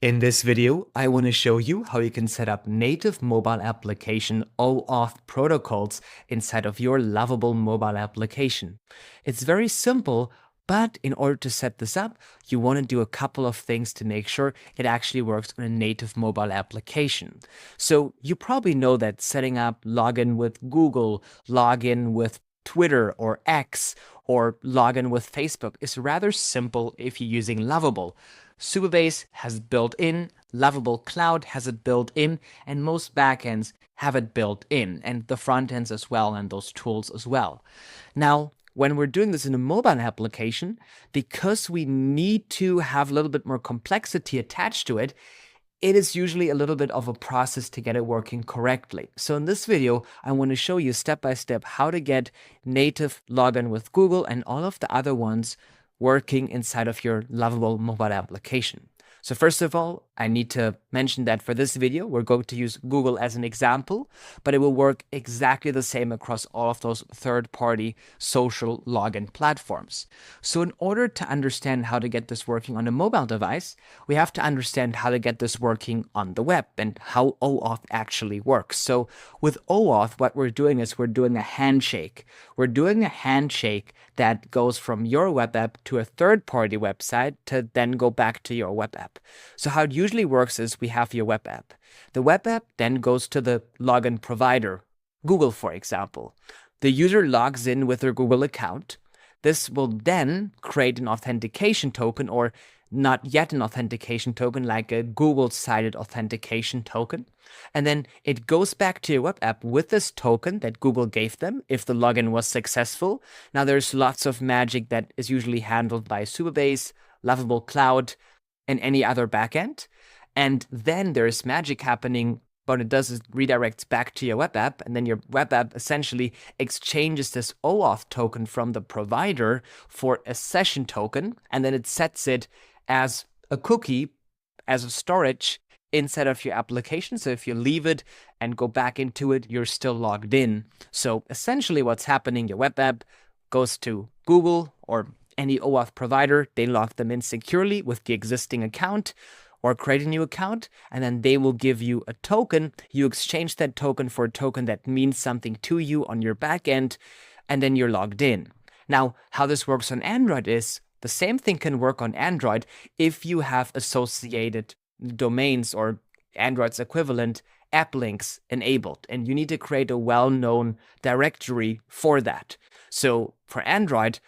In this video, I want to show you how you can set up native mobile application OAuth protocols inside of your Lovable mobile application. It's very simple, but in order to set this up, you want to do a couple of things to make sure it actually works on a native mobile application. So you probably know that setting up login with Google, login with Twitter or X, or login with Facebook is rather simple if you're using Lovable. Supabase has it built in, Lovable Cloud has it built in, and most backends have it built in, and the front ends as well, and those tools as well. Now, when we're doing this in a mobile application, because we need to have a little bit more complexity attached to it, it is usually a little bit of a process to get it working correctly. So in this video, I want to show you step by step how to get native login with Google and all of the other ones working inside of your Lovable mobile application. So first of all, I need to mention that for this video, we're going to use Google as an example, but it will work exactly the same across all of those third-party social login platforms. So in order to understand how to get this working on a mobile device, we have to understand how to get this working on the web and how OAuth actually works. So with OAuth, what we're doing is we're doing a handshake. We're doing a handshake that goes from your web app to a third-party website to then go back to your web app. So how it usually works is we have your web app. The web app then goes to the login provider, Google, for example. The user logs in with their Google account. This will then create an authentication token, or not yet an authentication token, like a Google-sided authentication token. And then it goes back to your web app with this token that Google gave them if the login was successful. Now, there's lots of magic that is usually handled by Supabase, Lovable Cloud, and any other backend. And then there's magic happening. What it does is redirects back to your web app, and then your web app essentially exchanges this OAuth token from the provider for a session token, and then it sets it as a cookie, as a storage inside of your application. So if you leave it and go back into it, you're still logged in. So essentially what's happening, your web app goes to Google or any OAuth provider, they log them in securely with the existing account or create a new account, and then they will give you a token. You exchange that token for a token that means something to you on your backend, and then you're logged in. Now, how this works on Android is the same thing can work on Android if you have associated domains or Android's equivalent app links enabled, and you need to create a well-known directory for that. So for Android,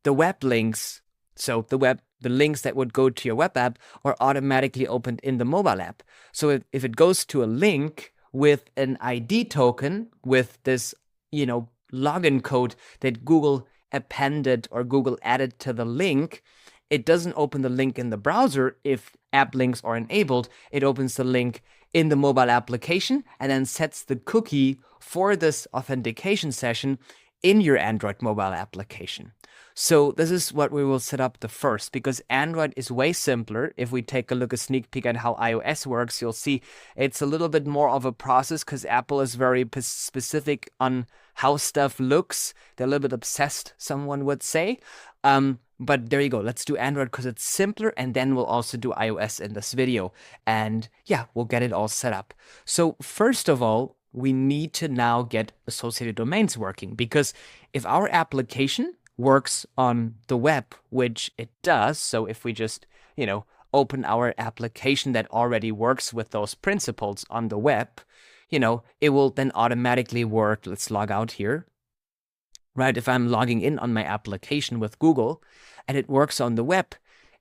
the web links, so the links that would go to your web app are automatically opened in the mobile app. So if it goes to a link with an ID token with this, login code that Google appended or Google added to the link, it doesn't open the link in the browser if app links are enabled. It opens the link in the mobile application and then sets the cookie for this authentication session in your Android mobile application. So this is what we will set up the first, because Android is way simpler. If we take a sneak peek at how iOS works, you'll see it's a little bit more of a process because Apple is very specific on how stuff looks. They're a little bit obsessed, someone would say. But there you go. Let's do Android because it's simpler, and then we'll also do iOS in this video. And yeah, we'll get it all set up. So first of all, we need to now get associated domains working, because if our application works on the web, which it does, so if we just, open our application that already works with those principles on the web, it will then automatically work. Let's log out here. Right, if I'm logging in on my application with Google and it works on the web,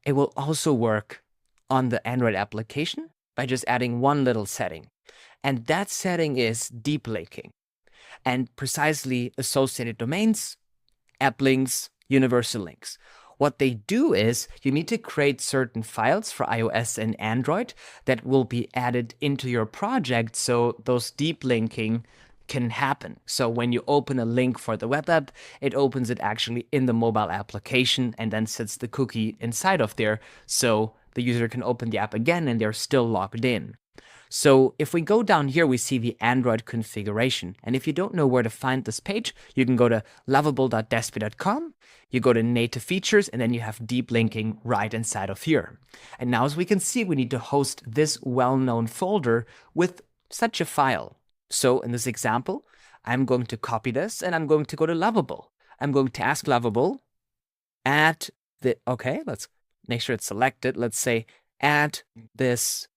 it will also work on the Android application by just adding one little setting. And that setting is deep linking. And precisely associated domains, app links, universal links. What they do is you need to create certain files for iOS and Android that will be added into your project so those deep linking can happen. So when you open a link for the web app, it opens it actually in the mobile application and then sets the cookie inside of there so the user can open the app again and they're still logged in. So if we go down here, we see the Android configuration. And if you don't know where to find this page, you can go to lovable.despia.com, you go to native features, and then you have deep linking right inside of here. And now as we can see, we need to host this well-known folder with such a file. So in this example, I'm going to copy this and I'm going to go to Lovable. I'm going to ask Lovable, okay, let's make sure it's selected. Let's say add this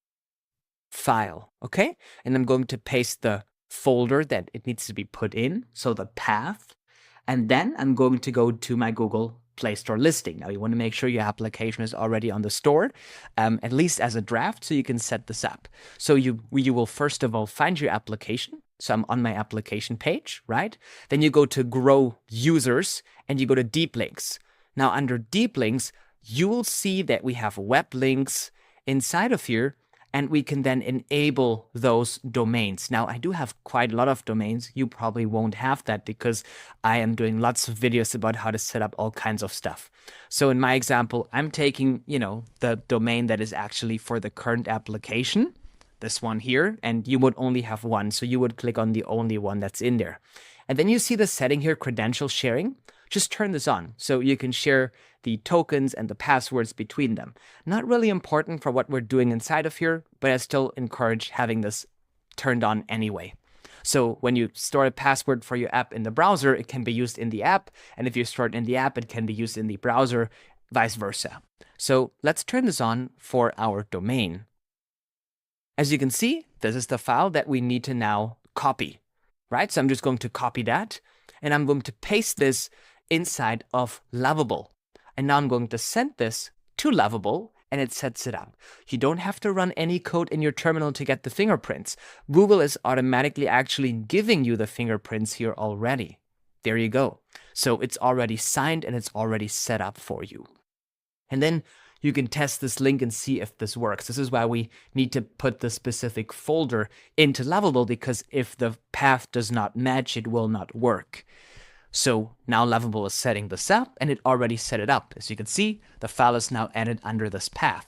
file, okay? And I'm going to paste the folder that it needs to be put in, so the path. And then I'm going to go to my Google Play Store listing. Now you want to make sure your application is already on the store, at least as a draft, so you can set this up. So you will first of all find your application. So I'm on my application page, right? Then you go to Grow Users and you go to Deep Links. Now under Deep Links, you will see that we have web links inside of here, and we can then enable those domains. Now, I do have quite a lot of domains. You probably won't have that because I am doing lots of videos about how to set up all kinds of stuff. So in my example, I'm taking, the domain that is actually for the current application, this one here, and you would only have one. So you would click on the only one that's in there. And then you see the setting here, credential sharing. Just turn this on so you can share the tokens and the passwords between them. Not really important for what we're doing inside of here, but I still encourage having this turned on anyway. So when you store a password for your app in the browser, it can be used in the app. And if you store it in the app, it can be used in the browser, vice versa. So let's turn this on for our domain. As you can see, this is the file that we need to now copy, right? So I'm just going to copy that and I'm going to paste this inside of Lovable. And now I'm going to send this to Lovable and it sets it up. You don't have to run any code in your terminal to get the fingerprints. Google is automatically actually giving you the fingerprints here already. There you go. So it's already signed and it's already set up for you. And then you can test this link and see if this works. This is why we need to put the specific folder into Lovable, because if the path does not match, it will not work. So now Lovable is setting this up and it already set it up. As you can see, the file is now added under this path.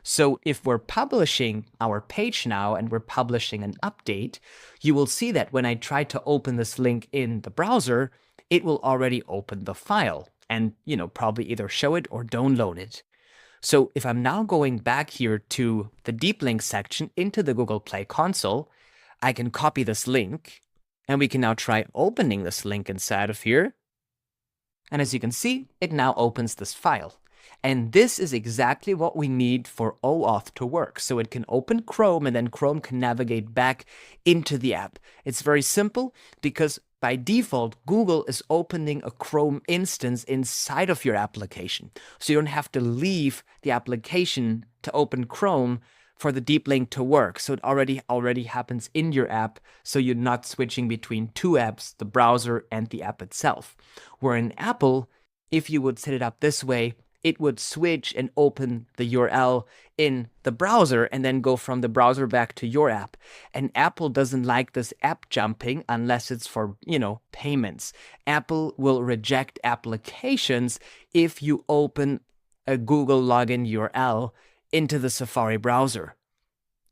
So if we're publishing our page now and we're publishing an update, you will see that when I try to open this link in the browser, it will already open the file and, probably either show it or download it. So if I'm now going back here to the deep link section into the Google Play console, I can copy this link. And we can now try opening this link inside of here. And as you can see, it now opens this file. And this is exactly what we need for OAuth to work. So it can open Chrome and then Chrome can navigate back into the app. It's very simple because by default, Google is opening a Chrome instance inside of your application. So you don't have to leave the application to open Chrome for the deep link to work. So it already happens in your app, so you're not switching between two apps, the browser and the app itself. Where in Apple, if you would set it up this way, it would switch and open the URL in the browser and then go from the browser back to your app. And Apple doesn't like this app jumping unless it's for, payments. Apple will reject applications if you open a Google login URL into the Safari browser.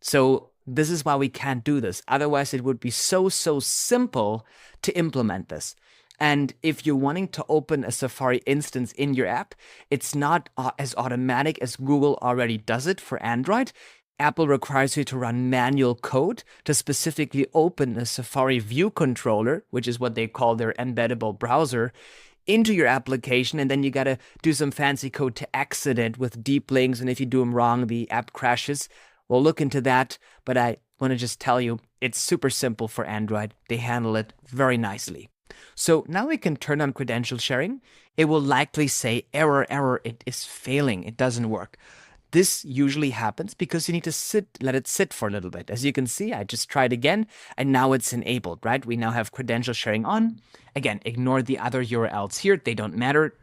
So this is why we can't do this. Otherwise, it would be so simple to implement this. And if you're wanting to open a Safari instance in your app, it's not as automatic as Google already does it for Android. Apple requires you to run manual code to specifically open a Safari view controller, which is what they call their embeddable browser, into your application, and then you gotta do some fancy code to exit it with deep links, and if you do them wrong, the app crashes. We'll look into that, but I want to just tell you, it's super simple for Android. They handle it very nicely. So now we can turn on credential sharing. It will likely say error, it is failing, it doesn't work. This usually happens because you need to let it sit for a little bit. As you can see, I just tried again, and now it's enabled, right? We now have credential sharing on. Again, ignore the other URLs here. They don't matter.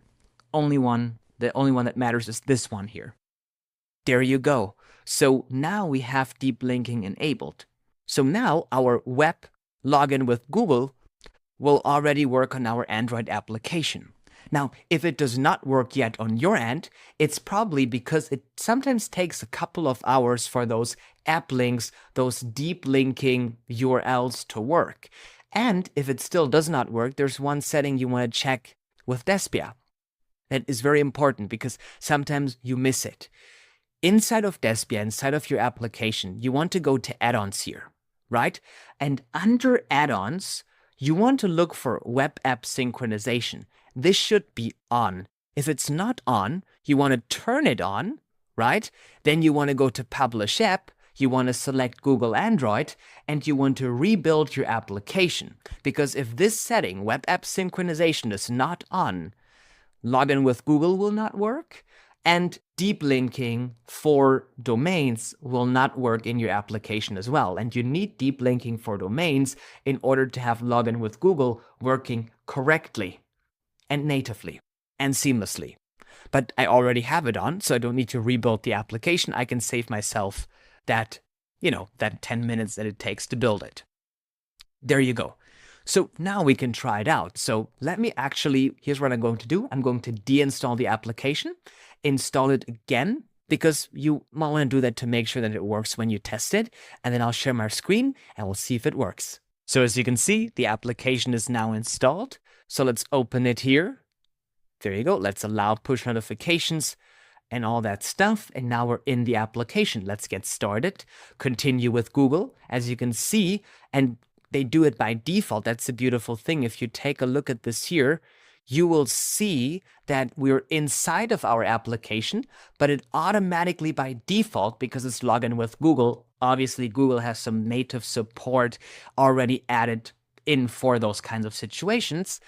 The only one that matters is this one here. There you go. So now we have deep linking enabled. So now our web login with Google will already work on our Android application. Now, if it does not work yet on your end, it's probably because it sometimes takes a couple of hours for those app links, those deep linking URLs to work. And if it still does not work, there's one setting you want to check with Despia. That is very important because sometimes you miss it. Inside of Despia, inside of your application, you want to go to add-ons here, right? And under add-ons, you want to look for web app synchronization. This should be on. If it's not on, you want to turn it on, right? Then you want to go to Publish App, you want to select Google Android, and you want to rebuild your application. Because if this setting, web app synchronization, is not on, login with Google will not work, and deep linking for domains will not work in your application as well. And you need deep linking for domains in order to have login with Google working correctly and natively and seamlessly. But I already have it on, so I don't need to rebuild the application. I can save myself that 10 minutes that it takes to build it. There you go. So now we can try it out. So here's what I'm going to do. I'm going to deinstall the application, install it again, because you might want to do that to make sure that it works when you test it. And then I'll share my screen and we'll see if it works. So as you can see, the application is now installed. So let's open it here. There you go. Let's allow push notifications and all that stuff. And now we're in the application. Let's get started. Continue with Google. As you can see, and they do it by default. That's the beautiful thing. If you take a look at this here, you will see that we're inside of our application, but it automatically by default, because it's login with Google, obviously Google has some native support already added in for those kinds of situations,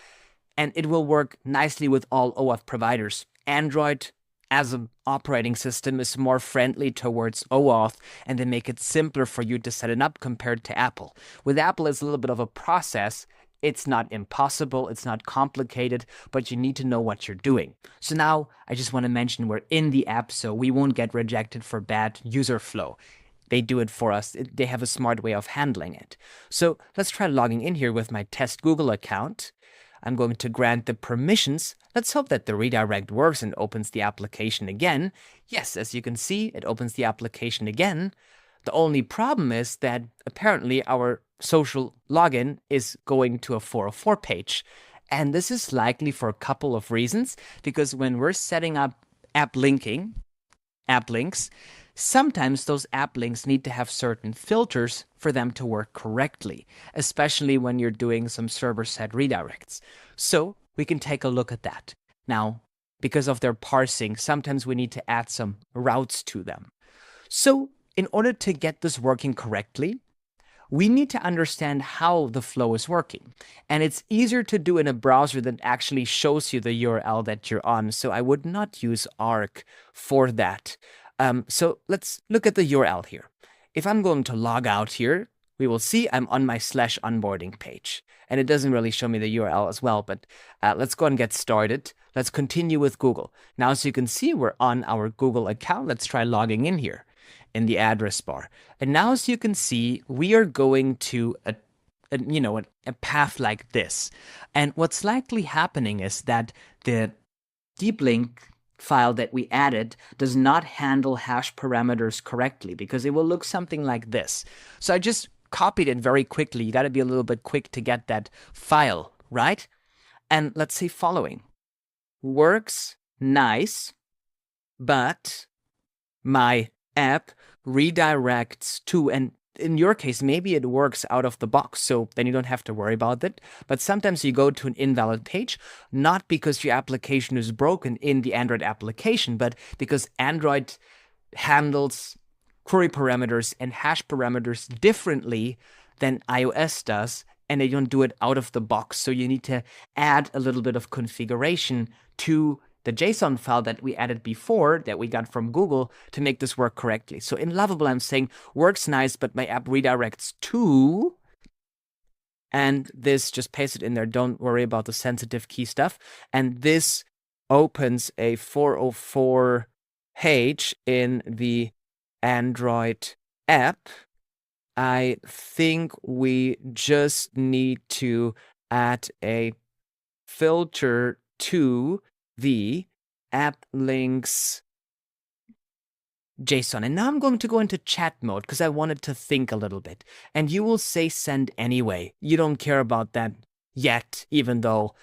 and it will work nicely with all OAuth providers. Android, as an operating system, is more friendly towards OAuth, and they make it simpler for you to set it up compared to Apple. With Apple, it's a little bit of a process. It's not impossible, it's not complicated, but you need to know what you're doing. So now I just want to mention we're in the app, so we won't get rejected for bad user flow. They do it for us. They have a smart way of handling it. So let's try logging in here with my test Google account. I'm going to grant the permissions. Let's hope that the redirect works and opens the application again. Yes, as you can see, it opens the application again. The only problem is that apparently our social login is going to a 404 page. And this is likely for a couple of reasons, because when we're setting up app links, sometimes those app links need to have certain filters for them to work correctly, especially when you're doing some server-side redirects. So we can take a look at that. Now, because of their parsing, sometimes we need to add some routes to them. So in order to get this working correctly, we need to understand how the flow is working. And it's easier to do in a browser that actually shows you the URL that you're on. So I would not use Arc for that. So let's look at the URL here. If I'm going to log out here, we will see I'm on my /onboarding page. And it doesn't really show me the URL as well, but let's go and get started. Let's continue with Google. Now, as you can see, we're on our Google account. Let's try logging in here in the address bar. And now, as you can see, we are going to a path like this. And what's likely happening is that the deep link file that we added does not handle hash parameters correctly, because it will look something like this. So I just copied it very quickly. You got to be a little bit quick to get that file, right? And let's say following. Works nice, but my app redirects to, and in your case, maybe it works out of the box, so then you don't have to worry about it. But sometimes you go to an invalid page, not because your application is broken in the Android application, but because Android handles query parameters and hash parameters differently than iOS does, and they don't do it out of the box. So you need to add a little bit of configuration to the JSON file that we added before, that we got from Google, to make this work correctly. So in Lovable, I'm saying works nice, but my app redirects to, and this, just paste it in there. Don't worry about the sensitive key stuff. And this opens a 404 page in the Android app. I think we just need to add a filter to the app links JSON. And now I'm going to go into chat mode because I wanted to think a little bit. And you will say send anyway. You don't care about that yet, even though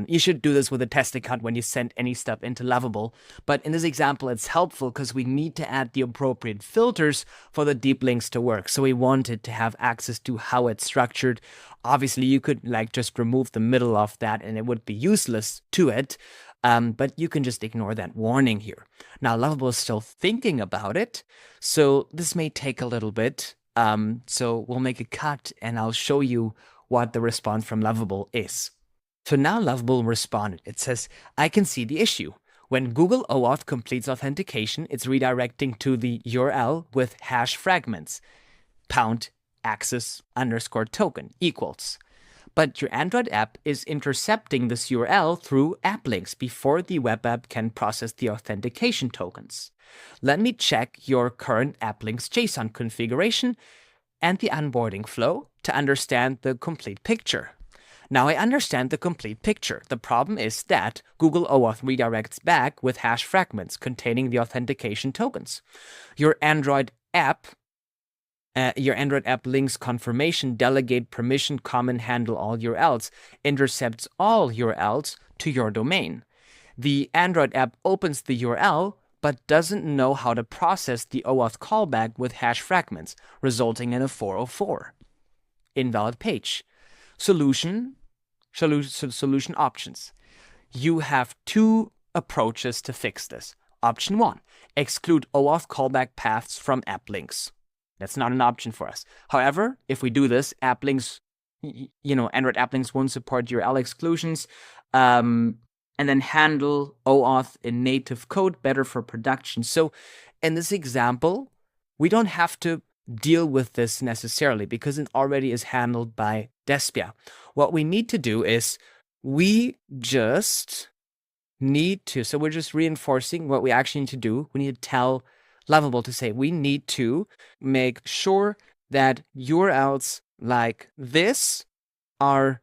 you should do this with a test account when you send any stuff into Lovable. But in this example, it's helpful because we need to add the appropriate filters for the deep links to work. So we wanted to have access to how it's structured. Obviously, you could like just remove the middle of that and it would be useless to it. But you can just ignore that warning here. Now, Lovable is still thinking about it, so this may take a little bit. So we'll make a cut and I'll show you what the response from Lovable is. So now Lovable responded. It says, I can see the issue. When Google OAuth completes authentication, it's redirecting to the URL with hash fragments, #access_token equals. But your Android app is intercepting this URL through app links before the web app can process the authentication tokens. Let me check your current app links JSON configuration and the onboarding flow to understand the complete picture. Now I understand the complete picture. The problem is that Google OAuth redirects back with hash fragments containing the authentication tokens. Your Android app links confirmation, delegate permission, common handle all URLs, intercepts all URLs to your domain. The Android app opens the URL, but doesn't know how to process the OAuth callback with hash fragments, resulting in a 404. Invalid page. Solution options. You have two approaches to fix this. Option 1, exclude OAuth callback paths from app links. That's not an option for us. However, if we do this, app links, Android app links won't support URL exclusions. And then handle OAuth in native code, better for production. So in this example, we don't have to deal with this necessarily because it already is handled by Despia. What we need to do is we just need to, so we're just reinforcing what we actually need to do. We need to tell Lovable to say we need to make sure that URLs like this are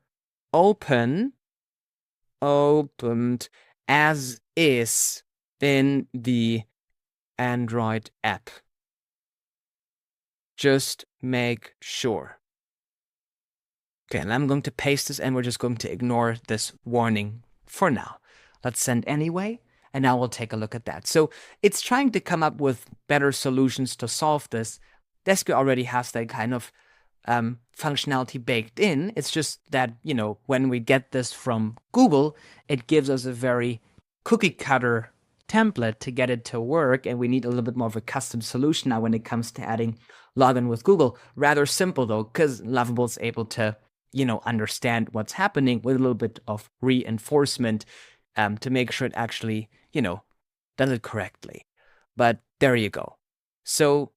opened as is in the Android app. Just make sure. Okay, and I'm going to paste this and we're just going to ignore this warning for now. Let's send anyway, and now we'll take a look at that. So it's trying to come up with better solutions to solve this. Despia already has that kind of functionality baked in. It's just that, when we get this from Google, it gives us a very cookie cutter template to get it to work, and we need a little bit more of a custom solution now when it comes to adding login with Google. Rather simple though, because Lovable is able to, understand what's happening with a little bit of reinforcement to make sure it actually, does it correctly. But there you go. So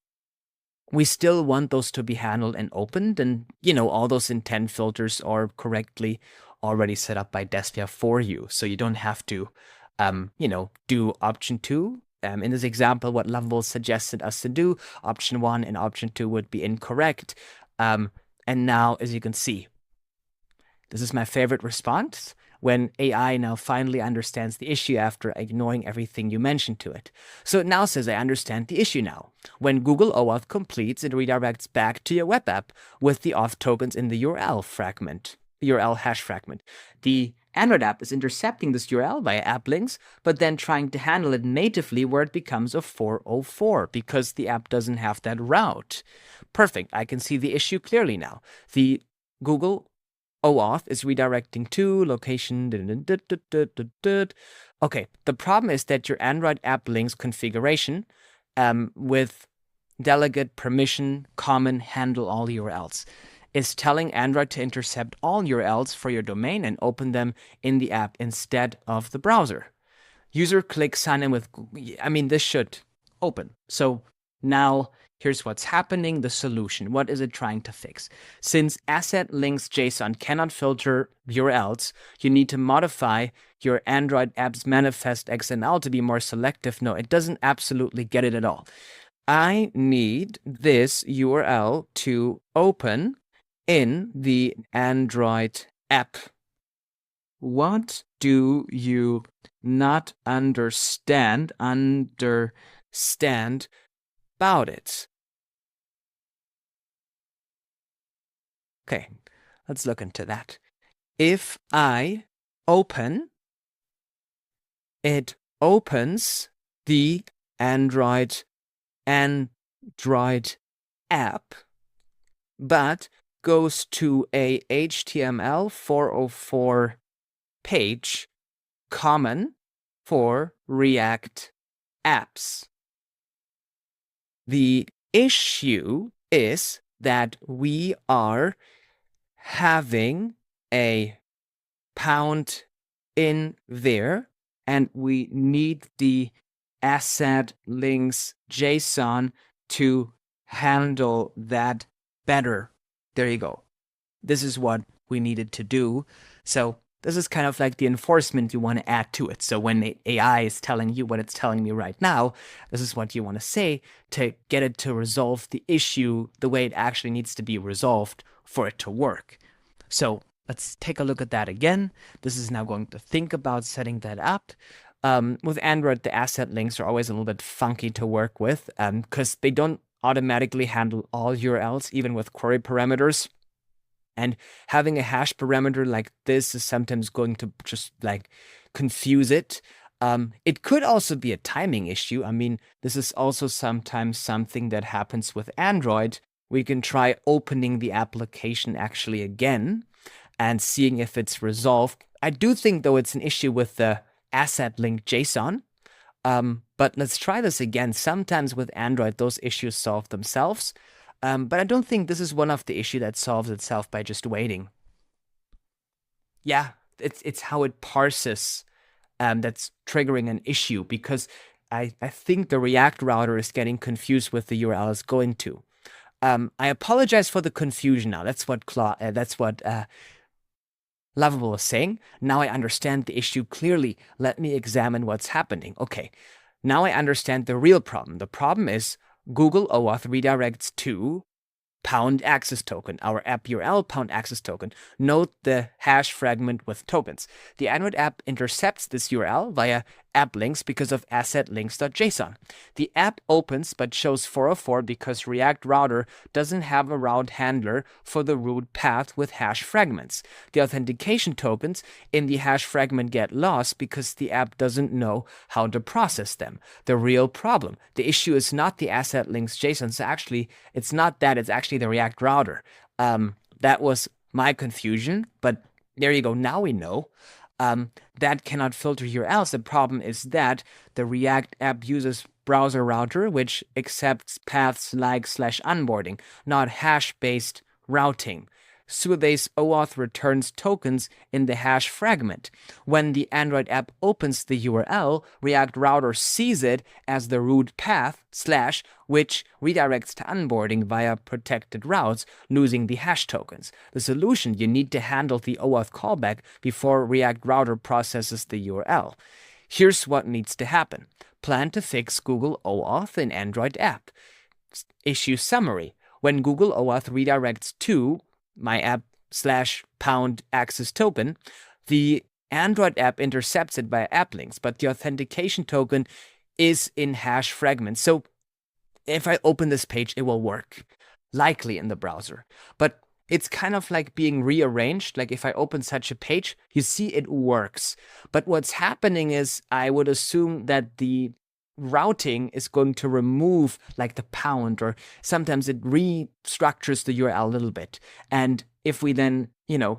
we still want those to be handled and opened, and all those intent filters are correctly already set up by Despia for you, so you don't have to do option 2. In this example, what Lovable suggested us to do, option 1 and option 2 would be incorrect. And now, as you can see, this is my favorite response when AI now finally understands the issue after ignoring everything you mentioned to it. So it now says, I understand the issue now. When Google OAuth completes, it redirects back to your web app with the auth tokens in the URL hash fragment. The Android app is intercepting this URL via app links, but then trying to handle it natively where it becomes a 404 because the app doesn't have that route. Perfect. I can see the issue clearly now. The Google OAuth is redirecting to location. Okay, the problem is that your Android app links configuration with delegate permission, common, handle all URLs is telling Android to intercept all URLs for your domain and open them in the app instead of the browser. User click sign in with Google. This should open. So now here's what's happening, the solution. What is it trying to fix? Since asset links JSON cannot filter URLs, you need to modify your Android app's manifest XML to be more selective. No, it doesn't absolutely get it at all. I need this URL to open in the Android app what do you not understand about it? Okay, let's look into that. If I open, it opens the Android app, but goes to a HTML 404 page common for React apps. The issue is that we are having a pound in there, and we need the asset links JSON to handle that better. There you go. This is what we needed to do. So this is kind of like the enforcement you want to add to it. So when the AI is telling you what it's telling me right now, this is what you want to say to get it to resolve the issue the way it actually needs to be resolved for it to work. So let's take a look at that again. This is now going to think about setting that up. With Android, the asset links are always a little bit funky to work with because they don't automatically handle all URLs, even with query parameters. And having a hash parameter like this is sometimes going to just like confuse it. It could also be a timing issue. I mean, this is also sometimes something that happens with Android. We can try opening the application actually again and seeing if it's resolved. I do think, though, it's an issue with the asset link JSON. But let's try this again. Sometimes with Android, those issues solve themselves. But I don't think this is one of the issues that solves itself by just waiting. Yeah, it's how it parses that's triggering an issue, because I think the React router is getting confused with the URL it's going to. I apologize for the confusion now. That's what Lovable is saying. Now I understand the issue clearly. Let me examine what's happening. Okay, now I understand the real problem. The problem is Google OAuth redirects to pound access token, our app URL pound access token. Note the hash fragment with tokens. The Android app intercepts this URL via app links because of asset links.json. The app opens but shows 404 because React router doesn't have a route handler for the root path with hash fragments. The authentication tokens in the hash fragment get lost because the app doesn't know how to process them. The real problem, the issue is not the asset links JSON. So actually, it's not that, it's actually the React router. That was my confusion, but there you go. Now we know. That cannot filter URLs. The problem is that the React app uses browser router, which accepts paths like /onboarding, not hash-based routing. Supabase OAuth returns tokens in the hash fragment. When the Android app opens the URL, React router sees it as the root path / which redirects to onboarding via protected routes, losing the hash tokens. The solution, you need to handle the OAuth callback before React router processes the URL. Here's what needs to happen. Plan to fix Google OAuth in Android app. Issue summary. When Google OAuth redirects to my app /pound access token, the Android app intercepts it by app links, but the authentication token is in hash fragments. So if I open this page, it will work, likely in the browser. But it's kind of like being rearranged. Like if I open such a page, you see it works. But what's happening is I would assume that the routing is going to remove like the pound, or sometimes it restructures the URL a little bit. And if we then,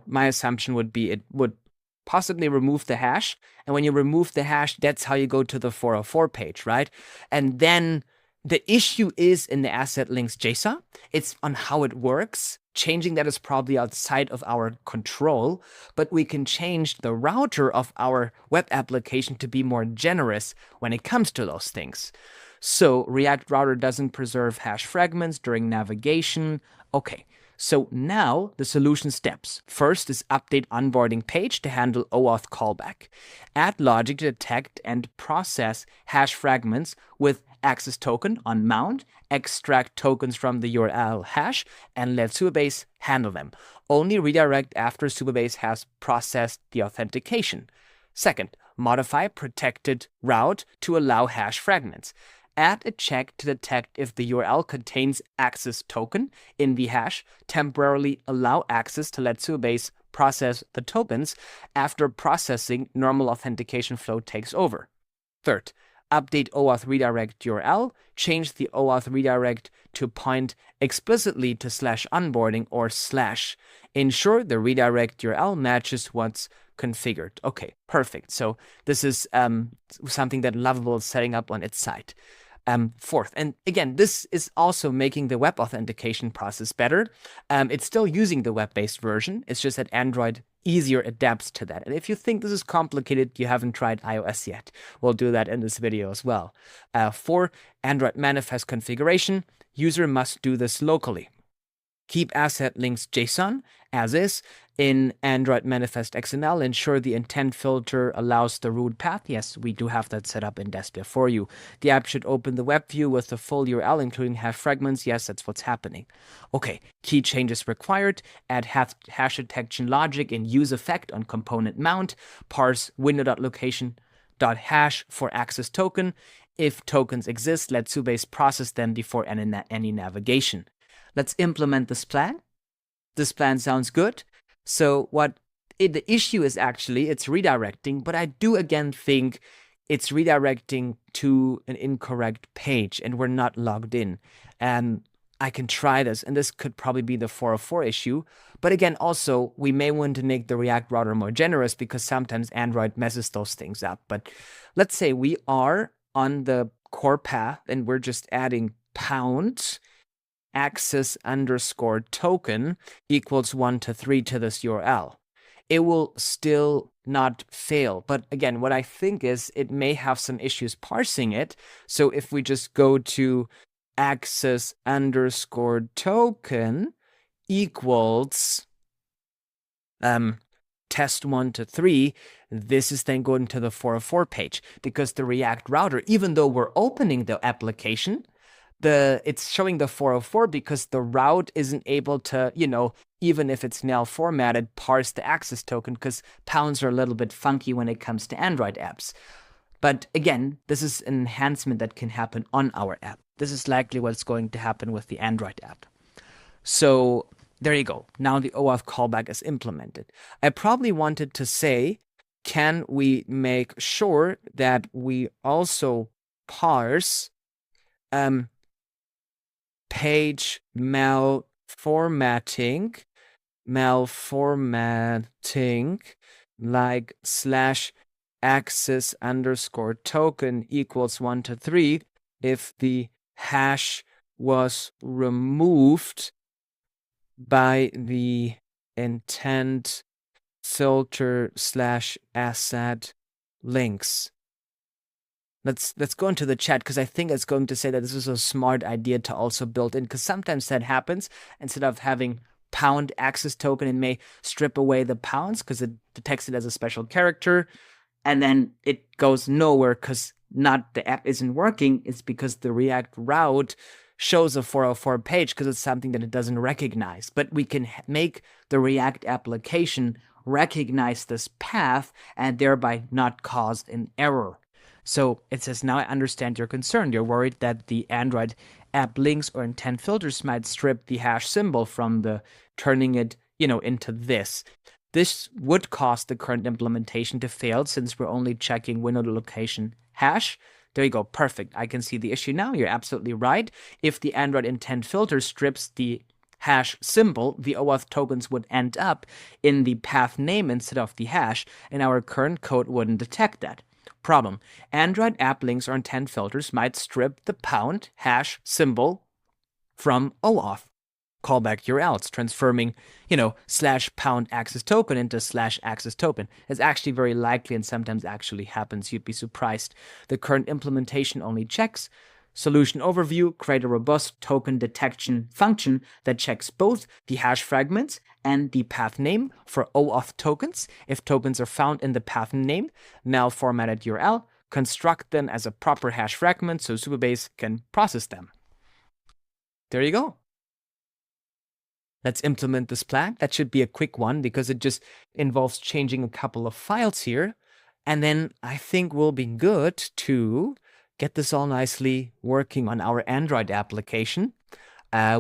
my assumption would be it would possibly remove the hash. And when you remove the hash, that's how you go to the 404 page, right? And then the issue is in the asset links JSON. It's on how it works. Changing that is probably outside of our control, but we can change the router of our web application to be more generous when it comes to those things. So React router doesn't preserve hash fragments during navigation. Okay, so now the solution steps. First is update onboarding page to handle OAuth callback. Add logic to detect and process hash fragments with access token on mount, extract tokens from the URL hash, and let Supabase handle them. Only redirect after Supabase has processed the authentication. Second, modify protected route to allow hash fragments. Add a check to detect if the URL contains access token in the hash, temporarily allow access to let Supabase process the tokens. After processing, normal authentication flow takes over. Third, update OAuth redirect URL, change the OAuth redirect to point explicitly to /onboarding or /. Ensure the redirect URL matches what's configured. Okay, perfect. So this is something that Lovable is setting up on its side. Fourth, and again, this is also making the web authentication process better. It's still using the web-based version. It's just that Android easier adapts to that. And if you think this is complicated, you haven't tried iOS yet. We'll do that in this video as well. 4, Android manifest configuration. User must do this locally. Keep asset links JSON as is. In Android manifest XML, ensure the intent filter allows the root path. Yes, we do have that set up in Despia for you. The app should open the web view with the full URL, including hash fragments. Yes, that's what's happening. Okay, key changes required. Add hash detection logic in use effect on component mount. Parse window.location.hash for access token. If tokens exist, let Supabase process them before any navigation. Let's implement this plan. This plan sounds good. So the issue is actually it's redirecting, but I do again think it's redirecting to an incorrect page and we're not logged in. I can try this, and this could probably be the 404 issue. But again, also, we may want to make the React router more generous because sometimes Android messes those things up. But let's say we are on the core path and we're just adding pound access_token equals 1 to 3 to this URL. It will still not fail. But again, what I think is it may have some issues parsing it. So if we just go to access_token equals test 1 to 3, this is then going to the 404 page because the React router, even though we're opening the application, it's showing the 404 because the route isn't able to, even if it's now formatted, parse the access token because pounds are a little bit funky when it comes to Android apps. But again, this is an enhancement that can happen on our app. This is likely what's going to happen with the Android app. So there you go. Now the OAuth callback is implemented. I probably wanted to say, can we make sure that we also parse page malformatting like /access_token equals 1 to 3 if the hash was removed by the intent filter /asset links. Let's go into the chat because I think it's going to say that this is a smart idea to also build in because sometimes that happens. Instead of having pound access token, it may strip away the pounds because it detects it as a special character, and then it goes nowhere because the app isn't working. It's because the React route shows a 404 page because it's something that it doesn't recognize. But we can make the React application recognize this path and thereby not cause an error. So it says, now I understand your concern. You're worried that the Android app links or intent filters might strip the hash symbol from turning it, into this. This would cause the current implementation to fail since we're only checking window location hash. There you go. Perfect. I can see the issue now. You're absolutely right. If the Android intent filter strips the hash symbol, the OAuth tokens would end up in the path name instead of the hash, and our current code wouldn't detect that. Problem. Android app links or intent filters might strip the pound hash symbol from OAuth callback URLs, transforming, /pound access token into /access token. It's actually very likely and sometimes actually happens. You'd be surprised. The current implementation only checks solution overview, create a robust token detection function that checks both the hash fragments and the path name for OAuth tokens. If tokens are found in the path name, malformatted URL, construct them as a proper hash fragment so Supabase can process them. There you go. Let's implement this plan. That should be a quick one because it just involves changing a couple of files here. And then I think we'll be good to get this all nicely working on our Android application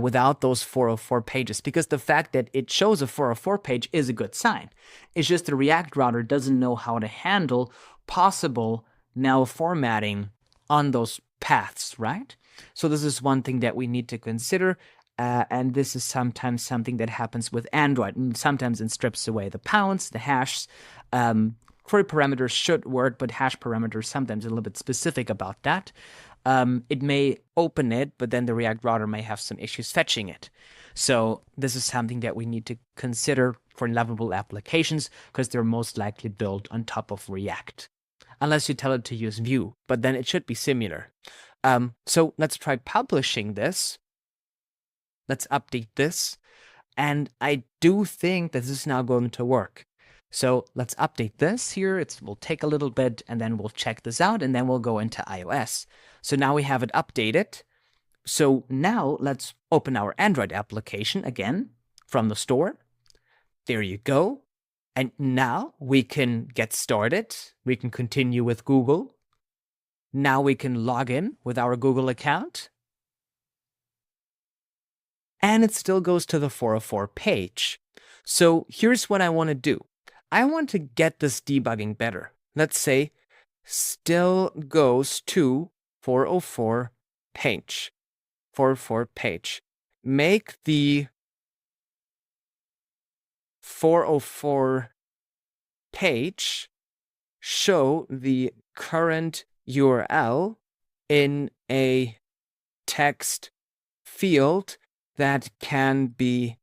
without those 404 pages. Because the fact that it shows a 404 page is a good sign. It's just the React router doesn't know how to handle possible malformatting on those paths, right? So this is one thing that we need to consider. And this is sometimes something that happens with Android. And sometimes it strips away the pounds, the hashes. Query parameters should work, but hash parameters sometimes a little bit specific about that. It may open it, but then the React router may have some issues fetching it. So this is something that we need to consider for Lovable applications because they're most likely built on top of React. Unless you tell it to use Vue, but then it should be similar. So let's try publishing this. Let's update this. And I do think that this is now going to work. So let's update this here. It will take a little bit and then we'll check this out and then we'll go into iOS. So now we have it updated. So now let's open our Android application again from the store. There you go. And now we can get started. We can continue with Google. Now we can log in with our Google account. And it still goes to the 404 page. So here's what I want to do. I want to get this debugging better. Let's say still goes to 404 page. 404 page. Make the 404 page show the current URL in a text field that can be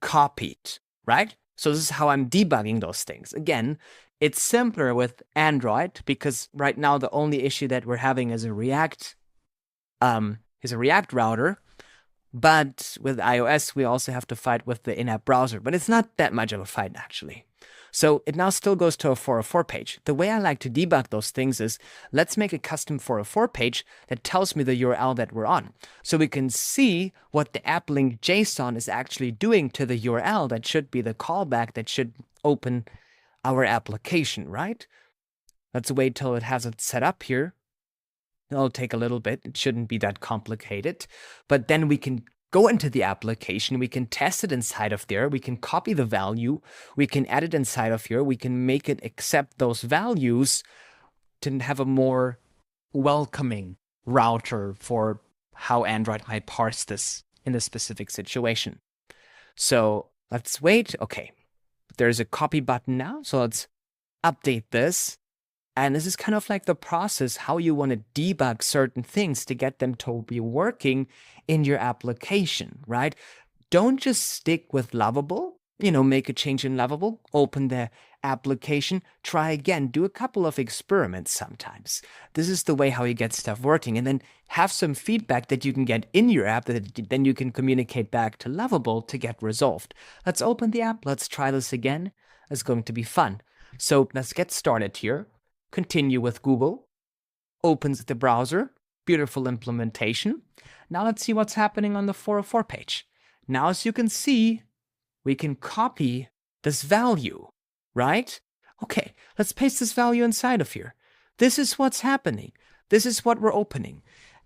copied, right? So this is how I'm debugging those things. Again, it's simpler with Android because right now the only issue that we're having is a React router. But with iOS, we also have to fight with the in-app browser. But it's not that much of a fight, actually. So it now still goes to a 404 page. The way I like to debug those things is, let's make a custom 404 page that tells me the URL that we're on. So we can see what the app link JSON is actually doing to the URL that should be the callback that should open our application, right? Let's wait till it has it set up here. It'll take a little bit. It shouldn't be that complicated. But then we can go into the application. We can test it inside of there. We can copy the value. We can add it inside of here. We can make it accept those values to have a more welcoming router for how Android might parse this in a specific situation. So let's wait. Okay, there's a copy button now. So let's update this. And this is kind of like the process, how you want to debug certain things to get them to be working in your application, right? Don't just stick with Lovable, make a change in Lovable, open the application, try again, do a couple of experiments sometimes. This is the way how you get stuff working, and then have some feedback that you can get in your app that then you can communicate back to Lovable to get resolved. Let's open the app. Let's try this again. It's going to be fun. So let's get started here. Continue with Google, opens the browser, beautiful implementation. Now let's see what's happening on the 404 page. Now, as you can see, we can copy this value, right? Okay, let's paste this value inside of here. This is what's happening. This is what we're opening.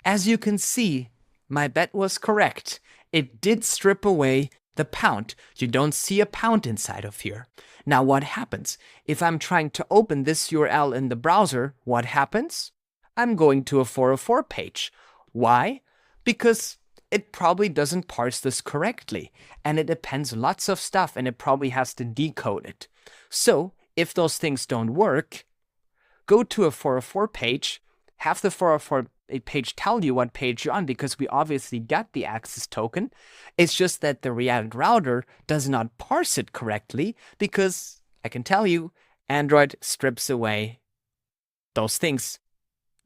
As you can see, my bet was correct. It did strip away the pound. You don't see a pound inside of here. Now, what happens? If I'm trying to open this URL in the browser, what happens? I'm going to a 404 page. Why? Because it probably doesn't parse this correctly, and it depends lots of stuff, and it probably has to decode it. So, if those things don't work, go to a 404 page, have the 404 page tell you what page you're on, because we obviously got the access token. It's just that the React router does not parse it correctly, because I can tell you, Android strips away those things.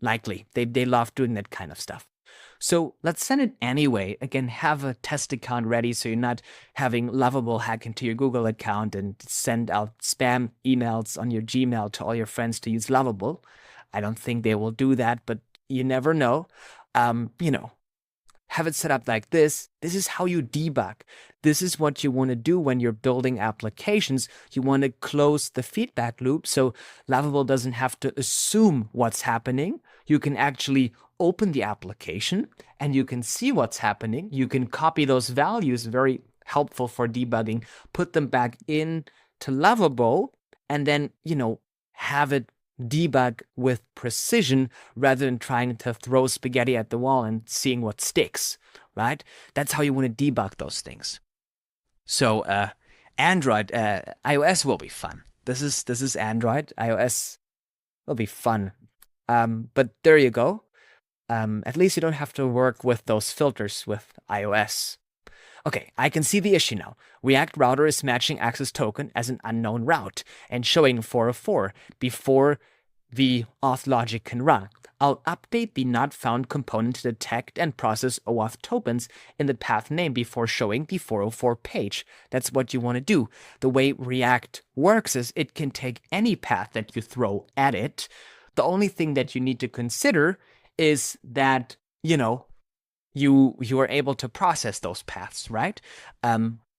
Likely. They love doing that kind of stuff. So let's send it anyway. Again, have a test account ready so you're not having Lovable hack into your Google account and send out spam emails on your Gmail to all your friends to use Lovable. I don't think they will do that, but you never know. You know, have it set up like this. This is how you debug. This is what you want to do when you're building applications. You want to close the feedback loop so Lovable doesn't have to assume what's happening. You can actually open the application and you can see what's happening. You can copy those values, very helpful for debugging, put them back in to Lovable, and then, you know, have it debug with precision rather than trying to throw spaghetti at the wall and seeing what sticks, right? That's how you want to debug those things. So Android, iOS will be fun. This is Android. iOS will be fun. But there you go. At least you don't have to work with those filters with iOS. Okay, I can see the issue now. React Router is matching access token as an unknown route and showing 404 before the auth logic can run. I'll update the not found component to detect and process OAuth tokens in the path name before showing the 404 page. That's what you want to do. The way React works is it can take any path that you throw at it. The only thing that you need to consider is that, you know, you are able to process those paths, right?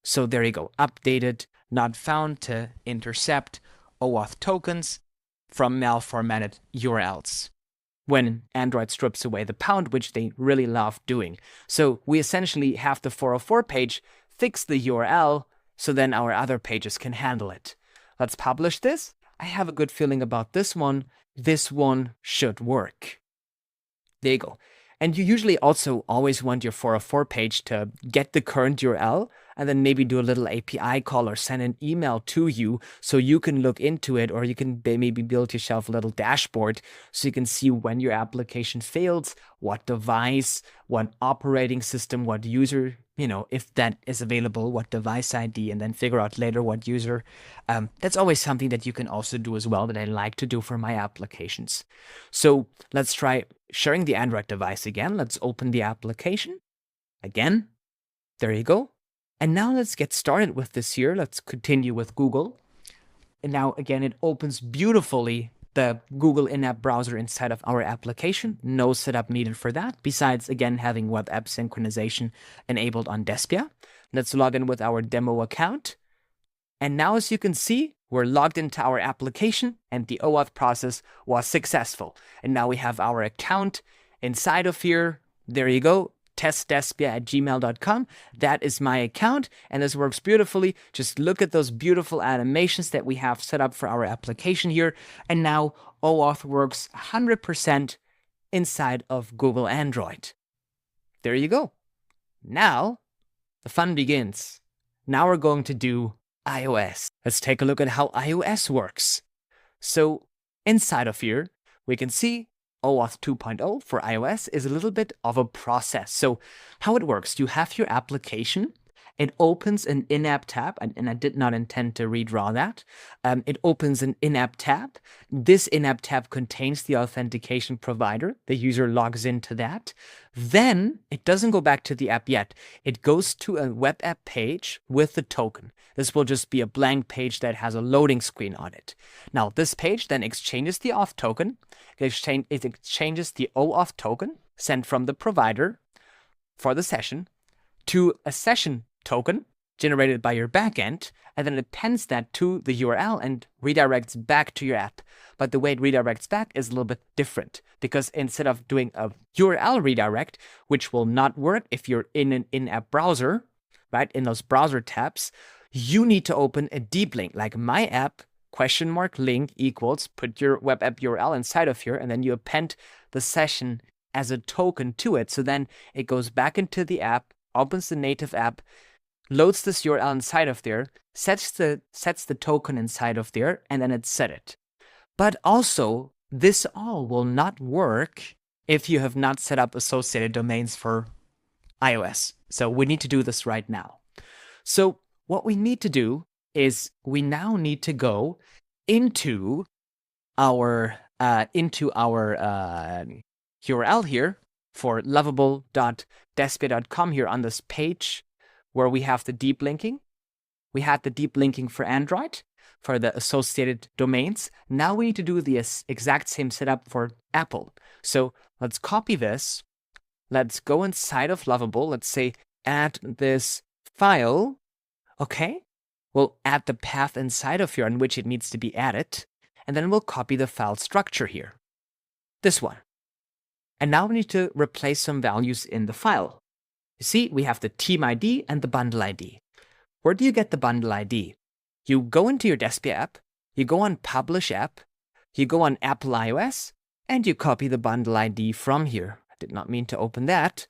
So there you go. Updated, not found to intercept OAuth tokens from malformatted URLs when Android strips away the pound, which they really love doing. So we essentially have the 404 page fix the URL so then our other pages can handle it. Let's publish this. I have a good feeling about this one. This one should work. There you go. And you usually also always want your 404 page to get the current URL and then maybe do a little API call or send an email to you so you can look into it, or you can maybe build yourself a little dashboard so you can see when your application fails, what device, what operating system, what user, you know, if that is available, what device ID, and then figure out later what user. That's always something that you can also do as well that I like to do for my applications. So let's try sharing the Android device again. Let's open the application again. There you go. And now let's get started with this here. Let's continue with Google. And now again, it opens beautifully the Google in-app browser inside of our application. No setup needed for that, besides, again, having web app synchronization enabled on Despia. Let's log in with our demo account. And now, as you can see, we're logged into our application and the OAuth process was successful. And now we have our account inside of here. There you go. testdespia@gmail.com. That is my account, and this works beautifully. Just look at those beautiful animations that we have set up for our application here. And now OAuth works 100% inside of Google Android. There you go. Now the fun begins. Now we're going to do iOS. Let's take a look at how iOS works. So inside of here, we can see OAuth 2.0 for iOS is a little bit of a process. So how it works, you have your application, it opens an in-app tab, and I did not intend to redraw that. It opens an in-app tab. This in-app tab contains the authentication provider. The user logs into that. Then it doesn't go back to the app yet. It goes to a web app page with the token. This will just be a blank page that has a loading screen on it. Now, this page then exchanges the auth token. It exchanges the OAuth token sent from the provider for the session to a session token generated by your backend, and then it appends that to the URL and redirects back to your app. But the way it redirects back is a little bit different, because instead of doing a URL redirect, which will not work if you're in an in-app browser, right, in those browser tabs, you need to open a deep link, like my app $link equals, put your web app URL inside of here, and then you append the session as a token to it. So then it goes back into the app, opens the native app, loads this URL inside of there, sets the token inside of there, and then it set it. But also, this all will not work if you have not set up associated domains for iOS. So we need to do this right now. So what we need to do is we now need to go into our URL here for lovable.despia.com here on this page where we have the deep linking. We had the deep linking for Android. for the associated domains. Now we need to do the exact same setup for Apple. So let's copy this. Let's go inside of Lovable. Let's say add this file. Okay. We'll add the path inside of here on which it needs to be added. And then we'll copy the file structure here. This one. And now we need to replace some values in the file. You see, we have the team ID and the bundle ID. Where do you get the bundle ID? You go into your Despia app, you go on Publish App, you go on Apple iOS, and you copy the bundle ID from here. I did not mean to open that.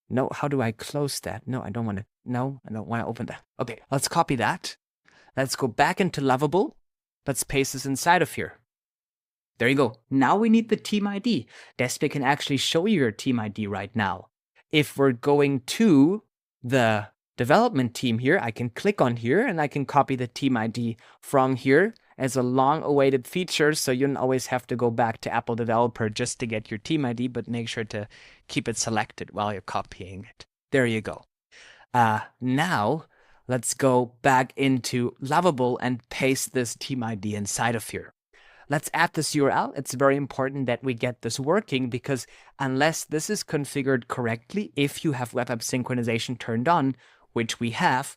No, how do I close that? No, I don't want to open that. Okay, let's copy that. Let's go back into Lovable. Let's paste this inside of here. There you go. Now we need the team ID. Despia can actually show you your team ID right now. If we're going to the development team here, I can click on here and I can copy the team ID from here as a long-awaited feature, so you don't always have to go back to Apple Developer just to get your team ID, but make sure to keep it selected while you're copying it. There you go. Now, let's go back into Lovable and paste this team ID inside of here. Let's add this URL. It's very important that we get this working because unless this is configured correctly, if you have web app synchronization turned on, which we have,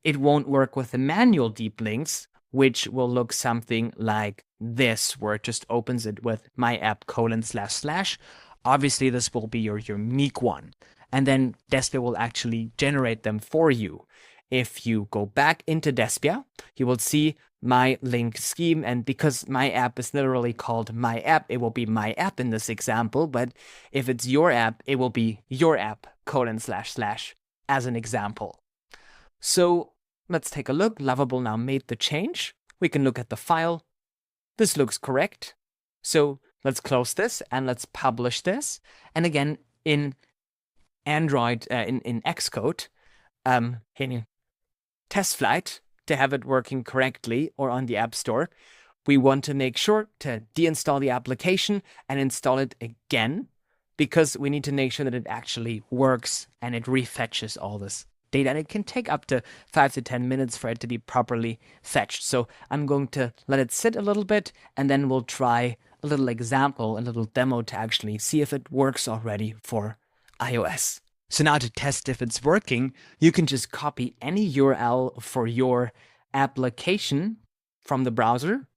it won't work with the manual deep links, which will look something like this, where it just opens it with my app : // Obviously, this will be your unique one. And then Despia will actually generate them for you. If you go back into Despia, you will see my link scheme. And because my app is literally called my app, it will be my app in this example. But if it's your app, it will be your app : / as an example. So let's take a look. Lovable now made the change. We can look at the file. This looks correct. So let's close this and let's publish this. And again, in Android, in Xcode, in test flight, to have it working correctly, or on the App Store, we want to make sure to deinstall the application and install it again, because we need to make sure that it actually works and it refetches all this data. And it can take up to 5 to 10 minutes for it to be properly fetched. So I'm going to let it sit a little bit, and then we'll try a little example, a little demo to actually see if it works already for iOS. So now to test if it's working, you can just copy any URL for your application from the browser,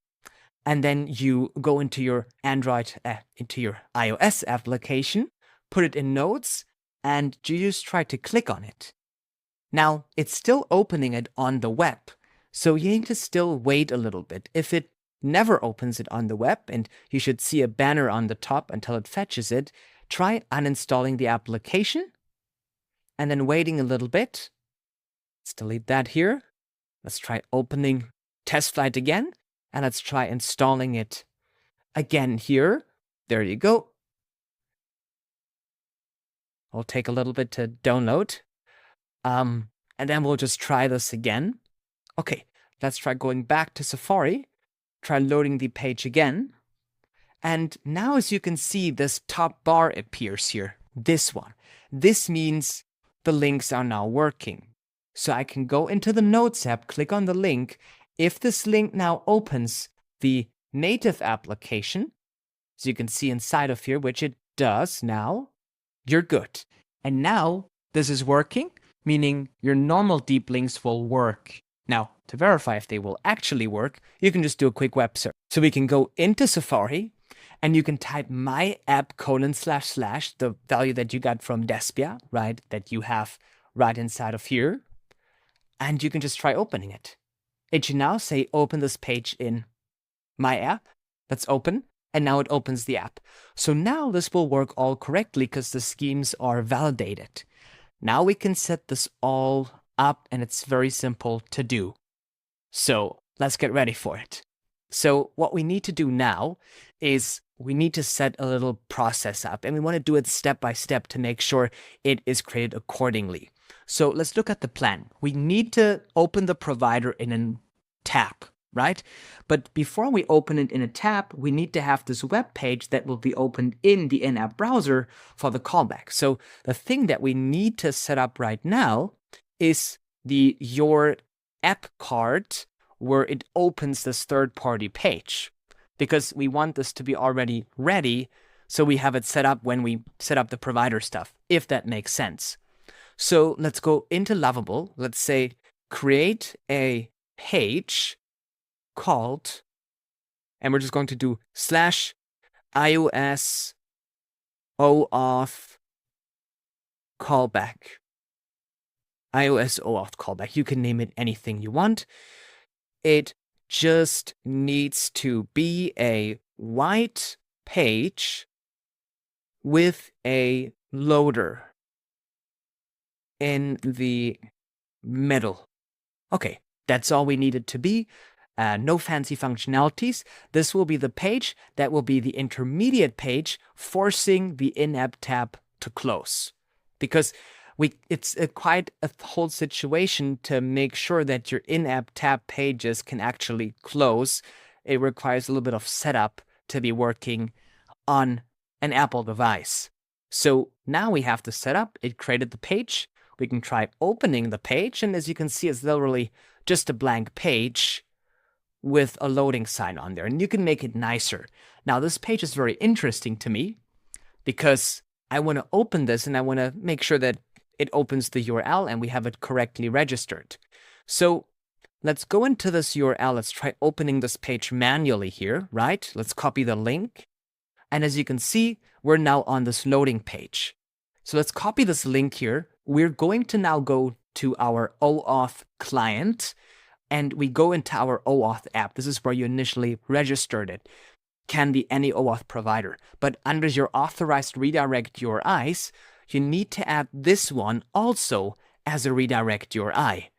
and then you go into your Android, into your iOS application, put it in Notes, and you just try to click on it. Now, it's still opening it on the web, so you need to still wait a little bit. If it never opens it on the web, and you should see a banner on the top until it fetches it, try uninstalling the application, and then waiting a little bit. Let's delete that here. Let's try opening test flight again, and let's try installing it again here. There you go. It'll take a little bit to download. And then we'll just try this again. Okay, let's try going back to Safari. Try loading the page again. And now, as you can see, this top bar appears here. This one. This means the links are now working. So I can go into the Notes app, click on the link. If this link now opens the native application, as you can see inside of here, which it does now, you're good. And now this is working, meaning your normal deep links will work. Now, to verify if they will actually work, you can just do a quick web search. So we can go into Safari, and you can type my app : // the value that you got from Despia, right, that you have right inside of here. And you can just try opening it. It should now say open this page in my app. Let's open. And now it opens the app. So now this will work all correctly because the schemes are validated. Now we can set this all up, and it's very simple to do. So let's get ready for it. So what we need to do now is we need to set a little process up, and we want to do it step by step to make sure it is created accordingly. So let's look at the plan. We need to open the provider in a tab, right? But before we open it in a tab, we need to have this web page that will be opened in the in-app browser for the callback. So the thing that we need to set up right now is your app card where it opens this third-party page, because we want this to be already ready so we have it set up when we set up the provider stuff, if that makes sense. So let's go into Lovable. Let's say create a page called, and we're just going to do /iOS OAuth callback. iOS OAuth callback. You can name it anything you want. It just needs to be a white page with a loader in the middle. Okay, that's all we need it to be. No fancy functionalities. This will be the page that will be the intermediate page, forcing the in-app tab to close. Because it's quite a whole situation to make sure that your in-app tab pages can actually close. It requires a little bit of setup to be working on an Apple device. So now we have the setup. It created the page. We can try opening the page, and as you can see, it's literally just a blank page with a loading sign on there, and you can make it nicer. Now, this page is very interesting to me because I want to open this and I want to make sure that it opens the URL and we have it correctly registered. So let's go into this URL. Let's try opening this page manually here, right? Let's copy the link. And as you can see, we're now on this loading page. So let's copy this link here. We're going to now go to our OAuth client, and we go into our OAuth app. This is where you initially registered it. Can be any OAuth provider. But under your authorized redirect URIs, you need to add this one also as a redirect URI.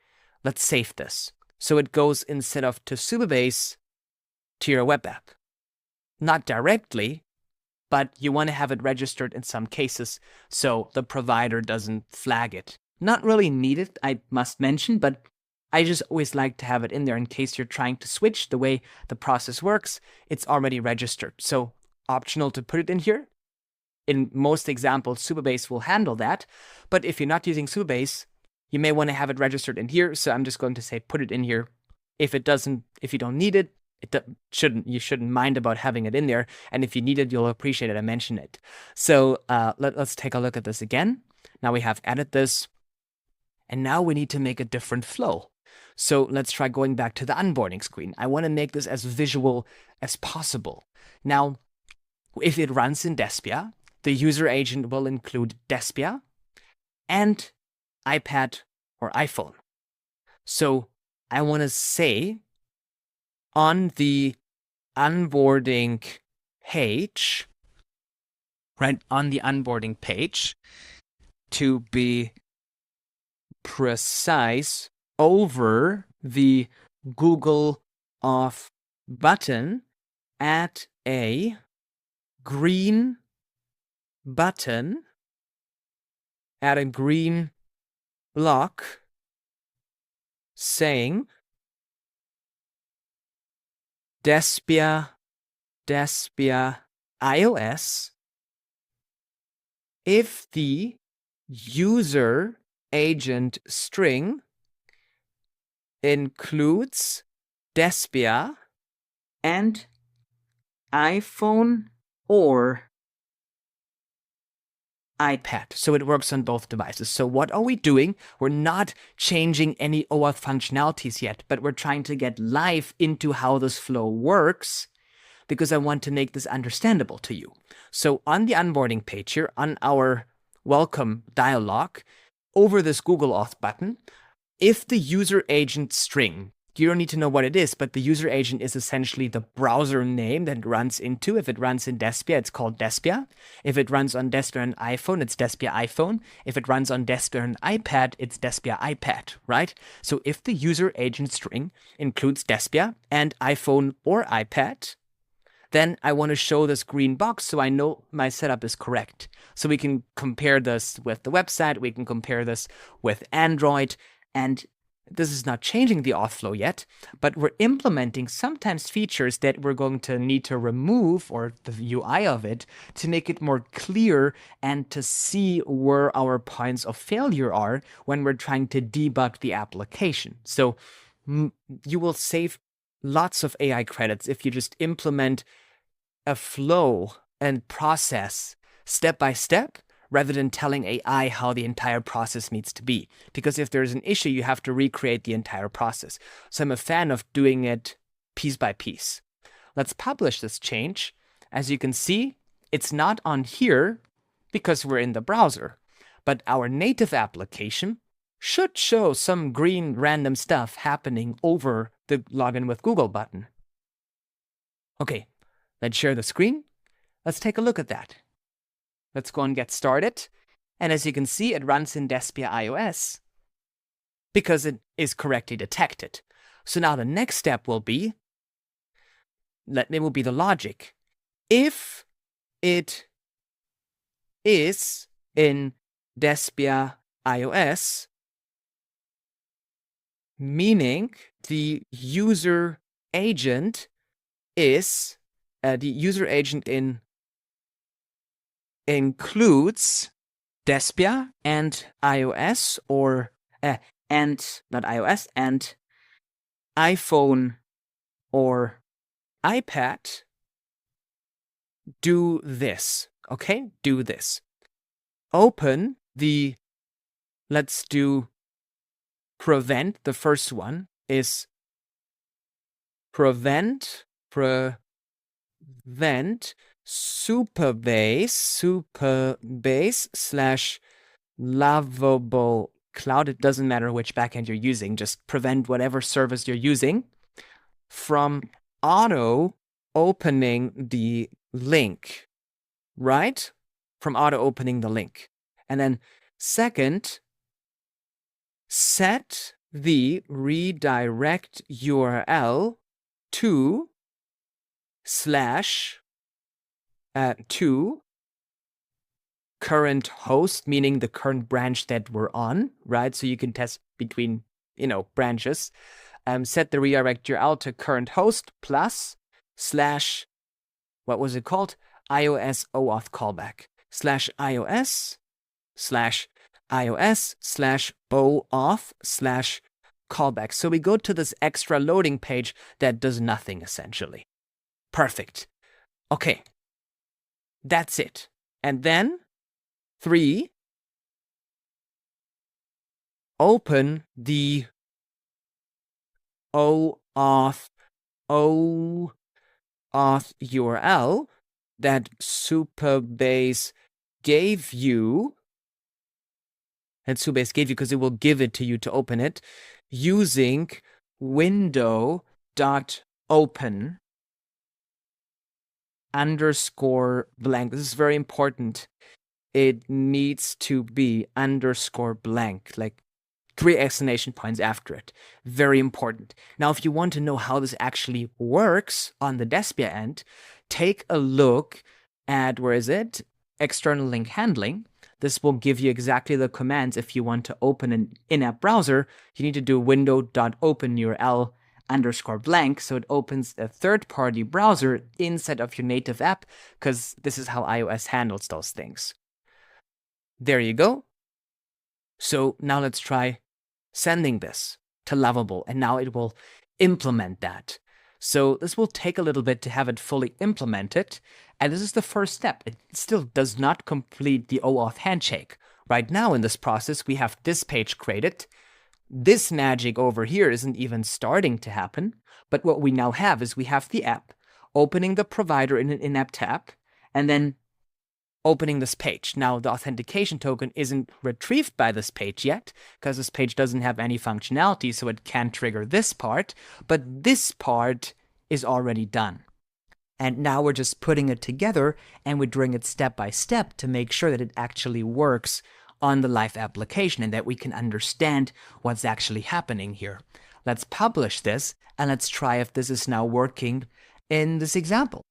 Let's save this. So it goes instead of to Supabase to your web app. Not directly, but you want to have it registered in some cases so the provider doesn't flag it. Not really needed, I must mention, but I just always like to have it in there in case you're trying to switch the way the process works. It's already registered. So optional to put it in here. In most examples, Supabase will handle that. But if you're not using Supabase, you may want to have it registered in here. So I'm just going to say put it in here. If you don't need it, you shouldn't mind about having it in there. And if you need it, you'll appreciate it. I mentioned it. So let's take a look at this again. Now we have added this. And now we need to make a different flow. So let's try going back to the onboarding screen. I want to make this as visual as possible. Now, if it runs in Despia, the user agent will include Despia and iPad or iPhone. So I want to say on the onboarding page, right, on the onboarding page, to be precise, over the Google Auth button, add a green button, add a green block saying Despia iOS if the user agent string includes Despia and iPhone or iPad. So it works on both devices. So what are we doing? We're not changing any OAuth functionalities yet, but we're trying to get live into how this flow works because I want to make this understandable to you. So on the onboarding page here, on our welcome dialog, over this Google Auth button, if the user agent string, you don't need to know what it is, but the user agent is essentially the browser name that it runs into. If it runs in Despia, it's called Despia. If it runs on Despia and iPhone, it's Despia iPhone. If it runs on Despia and iPad, it's Despia iPad, right? So if the user agent string includes Despia and iPhone or iPad, then I want to show this green box so I know my setup is correct. So we can compare this with the website, we can compare this with Android, and this is not changing the auth flow yet, but we're implementing sometimes features that we're going to need to remove, or the UI of it, to make it more clear and to see where our points of failure are when we're trying to debug the application. So you will save lots of AI credits if you just implement a flow and process step by step rather than telling AI how the entire process needs to be. Because if there's an issue, you have to recreate the entire process. So I'm a fan of doing it piece by piece. Let's publish this change. As you can see, it's not on here because we're in the browser, but our native application should show some green random stuff happening over the Login with Google button. Okay, let's share the screen. Let's take a look at that. Let's go and get started. And as you can see, it runs in Despia iOS because it is correctly detected. So now the next step will be, the logic. If it is in Despia iOS, meaning the user agent is, includes Despia and iOS and iPhone or iPad, do this. Okay, do this. Open the, let's do prevent. The first one is prevent Supabase / Lovable cloud. It doesn't matter which backend you're using, just prevent whatever service you're using from auto opening the link, right? From auto opening the link. And then second, set the redirect URL to current host, meaning the current branch that we're on, right? So you can test between, branches. Set the redirect URL to current host plus / what was it called? iOS OAuth callback /iOS OAuth /callback. So we go to this extra loading page that does nothing essentially. Perfect. Okay. That's it. And then 3, open the OAuth URL that Supabase gave you, because it will give it to you to open it, using window.open _blank. This is very important. It needs to be _blank, like 3 exclamation points after it. Very important. Now, if you want to know how this actually works on the Despia end, take a look at, where is it? External link handling. This will give you exactly the commands. If you want to open an in-app browser, you need to do window.open URL _blank, so it opens a third-party browser inside of your native app, because this is how iOS handles those things. There you go. So now let's try sending this to Lovable, and now it will implement that. So this will take a little bit to have it fully implemented, and this is the first step. It still does not complete the OAuth handshake. Right now in this process, we have this page created. This magic over here isn't even starting to happen, but what we now have is we have the app, opening the provider in an in-app tab, and then opening this page. Now, the authentication token isn't retrieved by this page yet, because this page doesn't have any functionality, so it can't trigger this part, but this part is already done. And now we're just putting it together, and we're doing it step by step to make sure that it actually works on the live application and that we can understand what's actually happening here. Let's publish this, and let's try if this is now working in this example.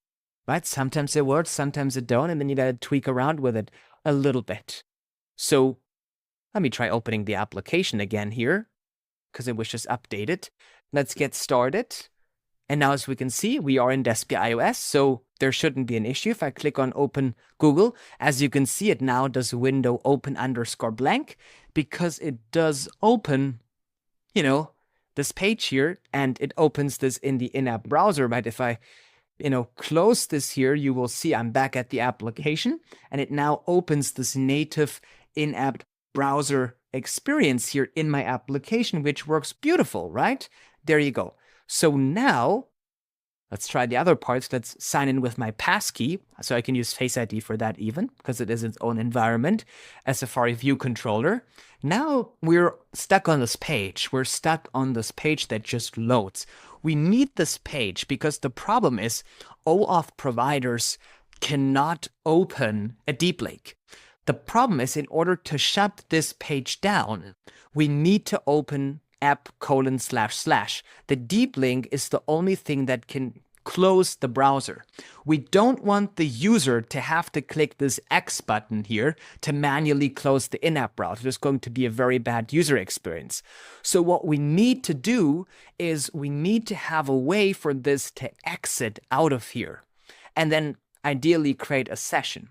Right? Sometimes it works, sometimes it don't, and then you gotta tweak around with it a little bit. So let me try opening the application again here, because it was just updated. Let's get started. And now, as we can see, we are in Despia iOS, so there shouldn't be an issue. If I click on Open Google, as you can see, it now does window open _blank, because it does open, the this page here, and it opens this in the in-app browser. But if I close this here, you will see I'm back at the application, and it now opens this native in-app browser experience here in my application, which works beautiful, right? There you go. So now let's try the other parts. Let's sign in with my passkey. So I can use Face ID for that even, because it is its own environment as Safari View Controller. Now we're stuck on this page. We're stuck on this page that just loads. We need this page because the problem is OAuth providers cannot open a deep link. The problem is, in order to shut this page down, we need to open app://. The deep link is the only thing that can close the browser. We don't want the user to have to click this X button here to manually close the in-app browser. It's going to be a very bad user experience. So what we need to do is we need to have a way for this to exit out of here, and then ideally create a session.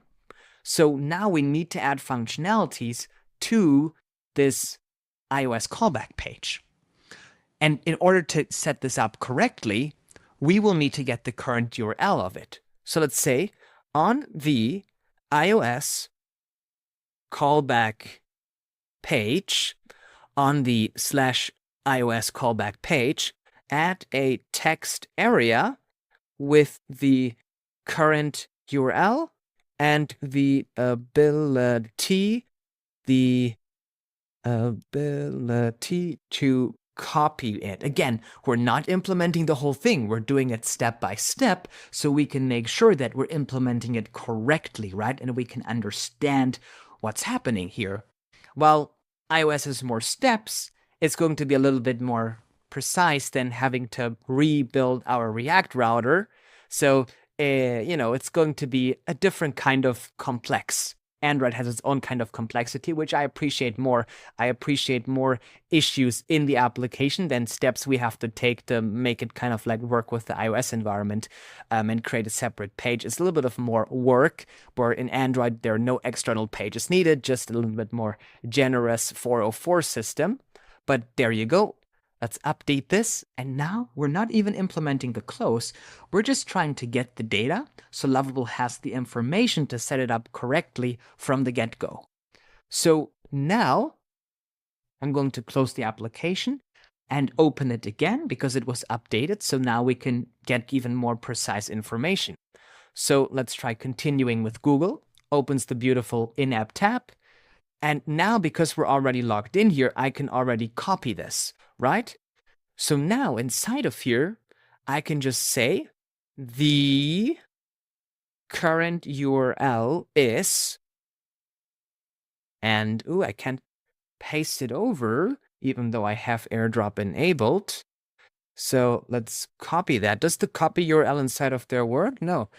So now we need to add functionalities to this iOS callback page. And in order to set this up correctly, we will need to get the current URL of it. So let's say on the iOS callback page, on the /iOS callback page, add a text area with the current URL and the ability to copy it. Again, we're not implementing the whole thing. We're doing it step by step so we can make sure that we're implementing it correctly, right? And we can understand what's happening here. While iOS has more steps, it's going to be a little bit more precise than having to rebuild our React router. So it's going to be a different kind of complex. Android has its own kind of complexity, which I appreciate more. I appreciate more issues in the application than steps we have to take to make it kind of like work with the iOS environment and create a separate page. It's a little bit of more work, where in Android there are no external pages needed, just a little bit more generous 404 system. But there you go. Let's update this, and now we're not even implementing the close. We're just trying to get the data, so Lovable has the information to set it up correctly from the get-go. So now I'm going to close the application and open it again because it was updated, so now we can get even more precise information. So let's try continuing with Google. Opens the beautiful in-app tab, and now because we're already logged in here, I can already copy this. Right? So now inside of here, I can just say the current URL is, and I can't paste it over, even though I have AirDrop enabled. So let's copy that. Does the copy URL inside of there work? No.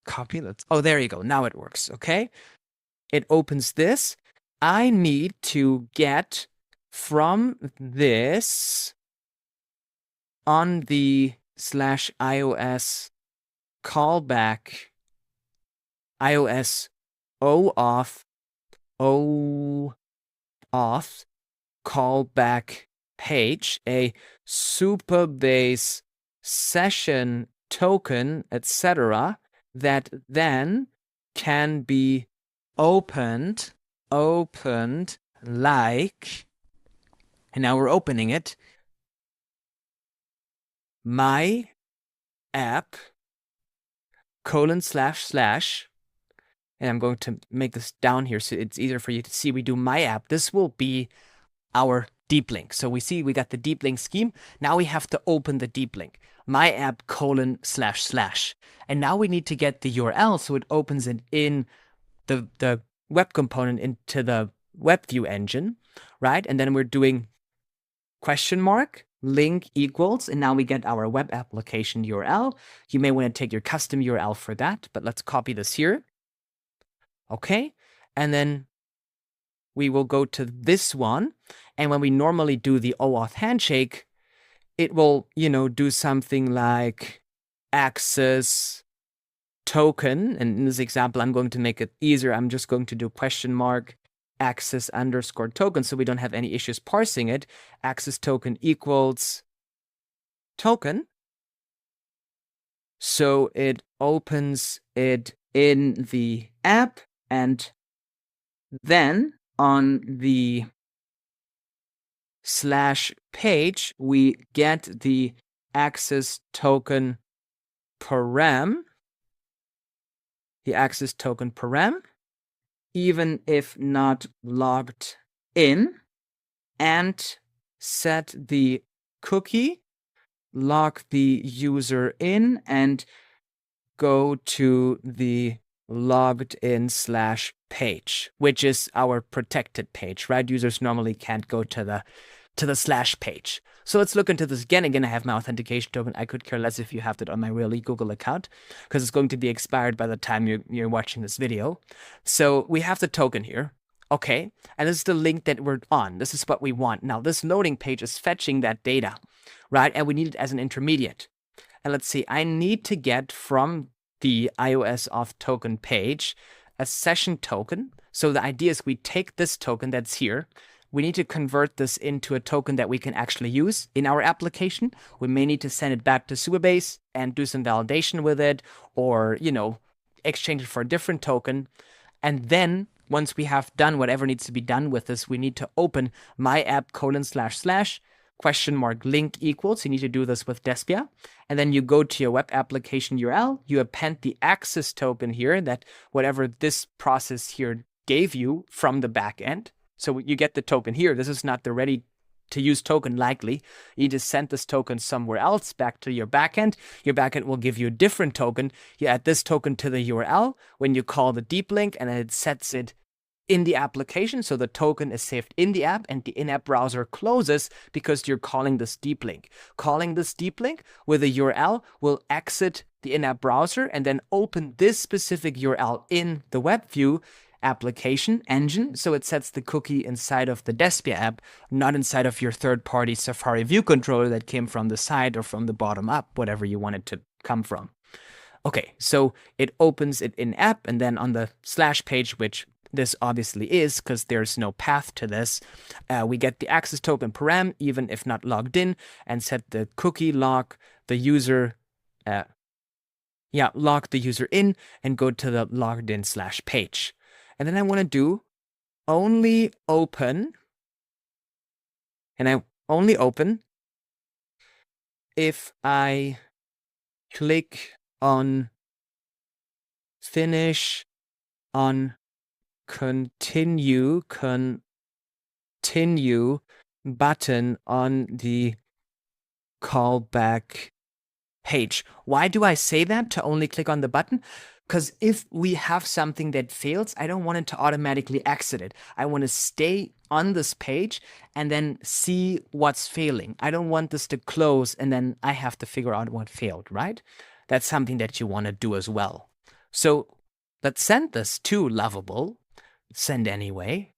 Copy, there you go. Now it works, okay? It opens this. I need to get from this on the /iOS callback iOS OAuth callback page a Supabase session token, etc., that then can be opened like, and now we're opening it, my app : and I'm going to make this down here so it's easier for you to see. We do my app. This will be our deep link. So we see we got the deep link scheme. Now we have to open the deep link, my app : and now we need to get the URL so it opens it in the web component into the web view engine, right? And then we're doing ? link equals, and now we get our web application URL. You may want to take your custom URL for that, but let's copy this here. Okay, and then we will go to this one, and when we normally do the OAuth handshake, it will, do something like access token, and in this example, I'm going to make it easier. I'm just going to do ? access underscore token, so we don't have any issues parsing it. Access token equals token. So it opens it in the app, and then on the /page, we get the access token param, even if not logged in, and set the cookie, log the user in, and go to the logged in /page, which is our protected page, right? Users normally can't go to the /page. So let's look into this again. Again, I have my authentication token. I could care less if you have that on my really Google account, because it's going to be expired by the time you're watching this video. So we have the token here. Okay, and this is the link that we're on. This is what we want. Now, this loading page is fetching that data, right? And we need it as an intermediate. And let's see, I need to get from the OAuth token page a session token. So the idea is we take this token that's here. We need to convert this into a token that we can actually use in our application. We may need to send it back to Supabase and do some validation with it, or, exchange it for a different token. And then once we have done whatever needs to be done with this, we need to open my app : / link equals. You need to do this with Despia. And then you go to your web application URL, you append the access token here, that whatever this process here gave you from the backend. So you get the token here. This is not the ready to use token likely. You need to send this token somewhere else back to your backend. Your backend will give you a different token. You add this token to the URL when you call the deep link, and it sets it in the application. So the token is saved in the app, and the in-app browser closes because you're calling this deep link. Calling this deep link with a URL will exit the in-app browser and then open this specific URL in the web view application engine. So it sets the cookie inside of the Despia app, not inside of your third-party Safari view controller that came from the side or from the bottom up, whatever you want it to come from. Okay, so it opens it in app, and then on the /page, which this obviously is because there's no path to this, we get the access token param, even if not logged in, and set the cookie, log the user in, and go to the logged in /page. And then I want to do only open, and I only open if I click on finish on continue button on the callback page. Why do I say that, to only click on the button? Because if we have something that fails, I don't want it to automatically exit it. I want to stay on this page and then see what's failing. I don't want this to close and then I have to figure out what failed, right? That's something that you want to do as well. So let's send this to Lovable. Send anyway.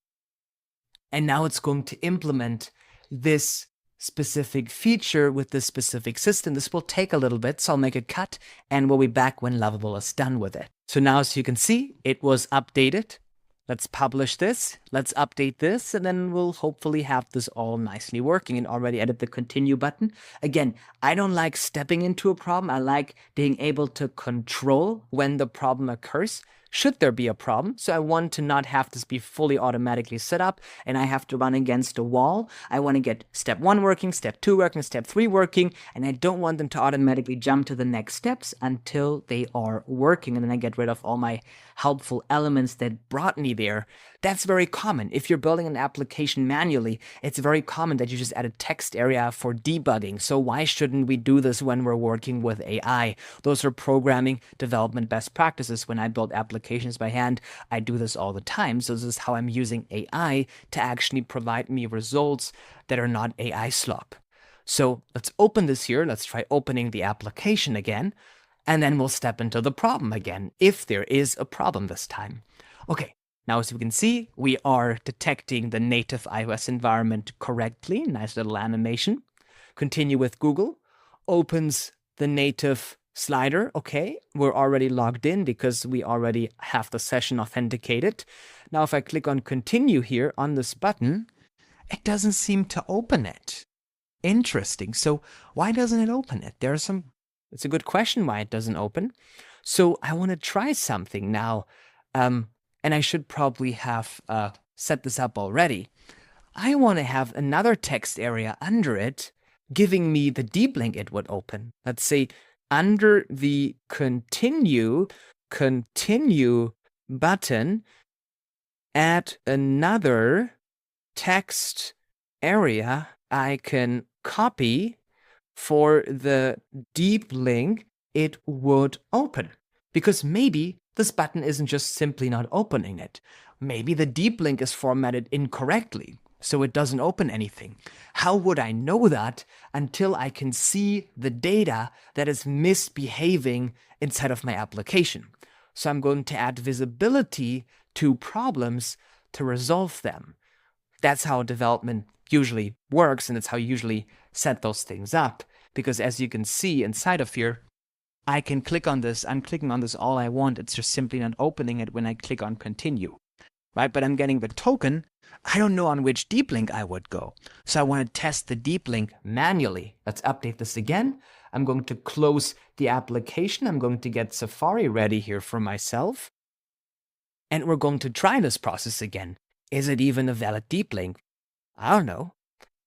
And now it's going to implement this specific feature with this specific system. This will take a little bit, so I'll make a cut and we'll be back when Lovable is done with it. So now, as you can see, it was updated. Let's publish this, let's update this, and then we'll hopefully have this all nicely working, and already added the continue button. Again, I don't like stepping into a problem. I like being able to control when the problem occurs, should there be a problem. So I want to not have this be fully automatically set up and I have to run against a wall. I want to get step 1 working, step 2 working, step 3 working, and I don't want them to automatically jump to the next steps until they are working. And then I get rid of all my helpful elements that brought me there. That's very common. If you're building an application manually, it's very common that you just add a text area for debugging. So why shouldn't we do this when we're working with AI? Those are programming development best practices. When I build applications by hand, I do this all the time. So this is how I'm using AI to actually provide me results that are not AI slop. So let's open this here. Let's try opening the application again, and then we'll step into the problem again, if there is a problem this time. Okay. Now, as you can see, we are detecting the native iOS environment correctly. Nice little animation. Continue with Google. Opens the native slider. Okay, we're already logged in because we already have the session authenticated. Now, if I click on continue here on this button, it doesn't seem to open it. Interesting. So why doesn't it open it? It's a good question why it doesn't open. So I want to try something now. And I should probably have set this up already. I want to have another text area under it, giving me the deep link it would open. Let's say under the continue button, add another text area I can copy for the deep link it would open. Because maybe this button isn't just simply not opening it. Maybe the deep link is formatted incorrectly, so it doesn't open anything. How would I know that until I can see the data that is misbehaving inside of my application? So I'm going to add visibility to problems to resolve them. That's how development usually works, and it's how you usually set those things up. Because as you can see inside of here, I can click on this. I'm clicking on this all I want. It's just simply not opening it when I click on continue, right? But I'm getting the token. I don't know on which deep link I would go. So I want to test the deep link manually. Let's update this again. I'm going to close the application. I'm going to get Safari ready here for myself. And we're going to try this process again. Is it even a valid deep link? I don't know.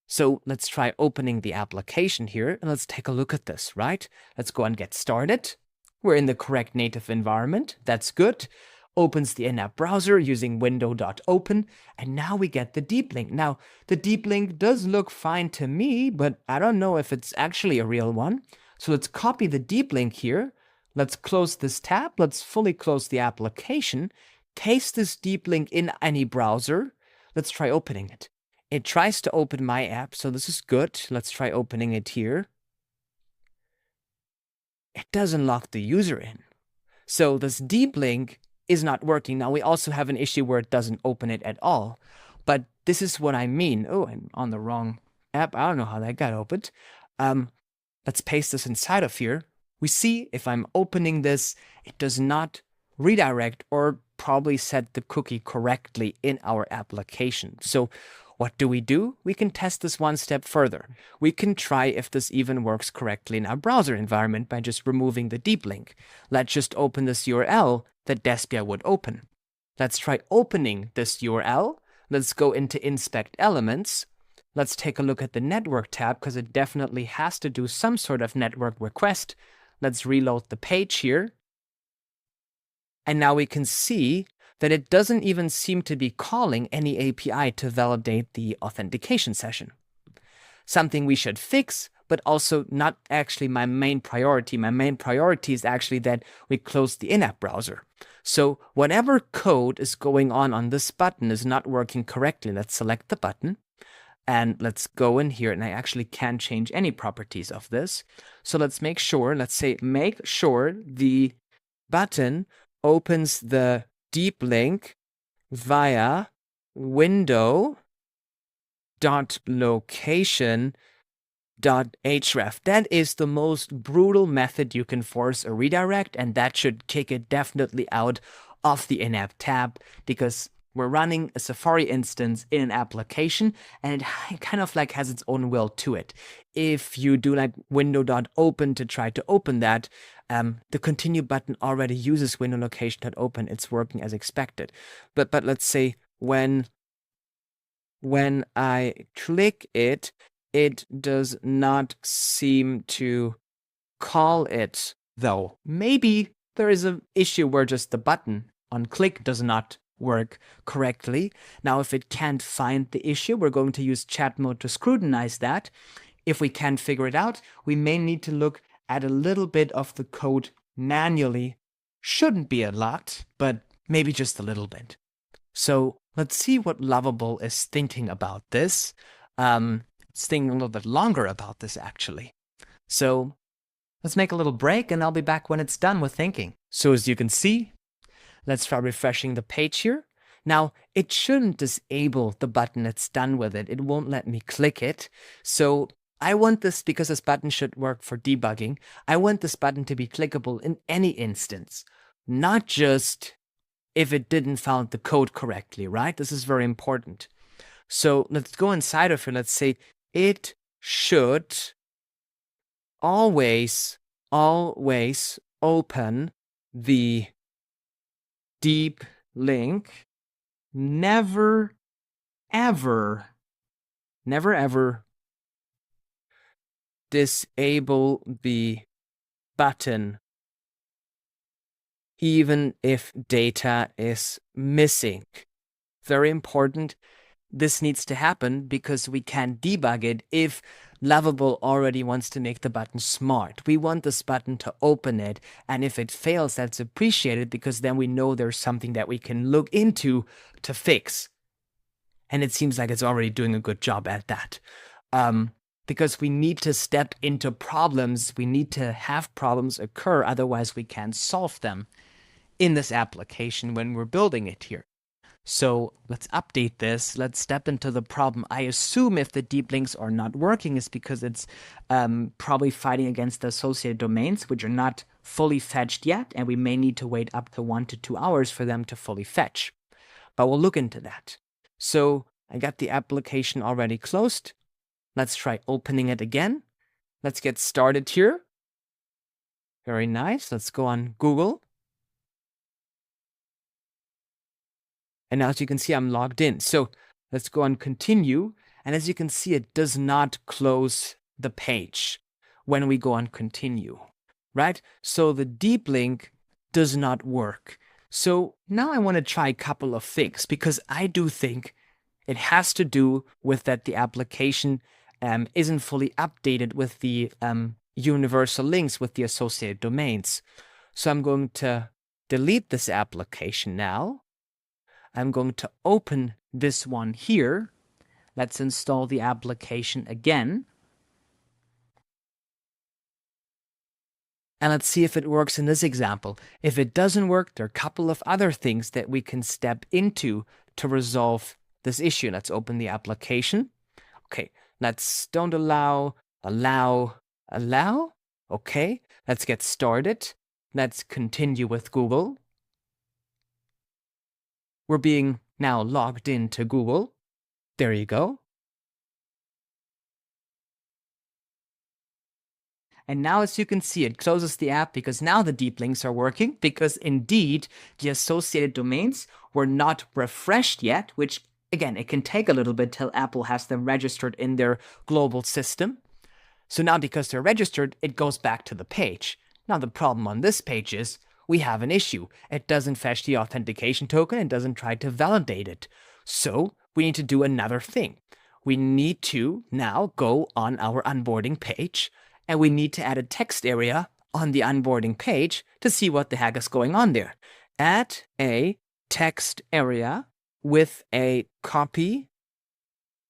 So let's try opening the application here, and let's take a look at this, right? Let's go and get started. We're in the correct native environment. That's good. Opens the in-app browser using window.open, and now we get the deep link. Now, the deep link does look fine to me, but I don't know if it's actually a real one. So let's copy the deep link here. Let's close this tab. Let's fully close the application. Paste this deep link in any browser. Let's try opening it. It tries to open my app, so this is good. Let's try opening it here. It doesn't lock the user in. So this deep link is not working. Now, we also have an issue where it doesn't open it at all. But this is what I mean. Oh, I'm on the wrong app. I don't know how that got opened. Let's paste this inside of here. We see if I'm opening this, it does not redirect or probably set the cookie correctly in our application. So what do? We can test this one step further. We can try if this even works correctly in our browser environment by just removing the deep link. Let's just open this URL that Despia would open. Let's try opening this URL. Let's go into Inspect Elements. Let's take a look at the Network tab because it definitely has to do some sort of network request. Let's reload the page here. And now we can see that it doesn't even seem to be calling any API to validate the authentication session. Something we should fix, but also not actually my main priority. My main priority is actually that we close the in-app browser. So whatever code is going on this button is not working correctly. Let's select the button and let's go in here, and I actually can't change any properties of this. So let's make sure, let's say make sure the button opens the deep link via window.location.href. That is the most brutal method you can force a redirect, and that should kick it definitely out of the in-app tab, because we're running a Safari instance in an application, and it kind of like has its own will to it. If you do like window.open to try to open that, the continue button already uses window location.open. It's working as expected. But let's say when I click it, it does not seem to call it, though. Maybe there is an issue where just the button on click does not work correctly. Now, if it can't find the issue, we're going to use chat mode to scrutinize that. If we can't figure it out, we may need to look at a little bit of the code manually. Shouldn't be a lot, but maybe just a little bit. So let's see what Lovable is thinking about this. It's thinking a little bit longer about this, actually. So let's make a little break, and I'll be back when it's done with thinking. So as you can see, let's try refreshing the page here. Now, it shouldn't disable the button it's done with it. It won't let me click it. So I want this because this button should work for debugging. I want this button to be clickable in any instance, not just if it didn't found the code correctly, right? This is very important. So let's go inside of here. Let's say it should always open the deep link, never ever disable the button, even if data is missing. Very important. This needs to happen because we can debug it if Lovable already wants to make the button smart. We want this button to open it, and if it fails, that's appreciated because then we know there's something that we can look into to fix. And it seems like it's already doing a good job at that. Because we need to step into problems, we need to have problems occur, otherwise we can't solve them in this application when we're building it here. So let's update this. Let's step into the problem. I assume if the deep links are not working is because it's probably fighting against the associated domains, which are not fully fetched yet, and we may need to wait up to 1 to 2 hours for them to fully fetch. But we'll look into that. So I got the application already closed. Let's try opening it again. Let's get started here. Very nice. Let's go on Google. And as you can see, I'm logged in. So let's go on continue. And as you can see, it does not close the page when we go on continue, right? So the deep link does not work. So now I want to try a couple of things because I do think it has to do with that the application isn't fully updated with the universal links with the associated domains. So I'm going to delete this application now. I'm going to open this one here. Let's install the application again. And let's see if it works in this example. If it doesn't work, there are a couple of other things that we can step into to resolve this issue. Let's open the application. Okay, let's don't allow. Okay, let's get started. Let's continue with Google. We're being now logged into Google. There you go. And now, as you can see, it closes the app because now the deep links are working because indeed the associated domains were not refreshed yet, which again, it can take a little bit till Apple has them registered in their global system. So now because they're registered, it goes back to the page. Now the problem on this page is we have an issue. It doesn't fetch the authentication token and doesn't try to validate it. So we need to do another thing. We need to now go on our onboarding page and we need to add a text area on the onboarding page to see what the heck is going on there. Add a text area with a copy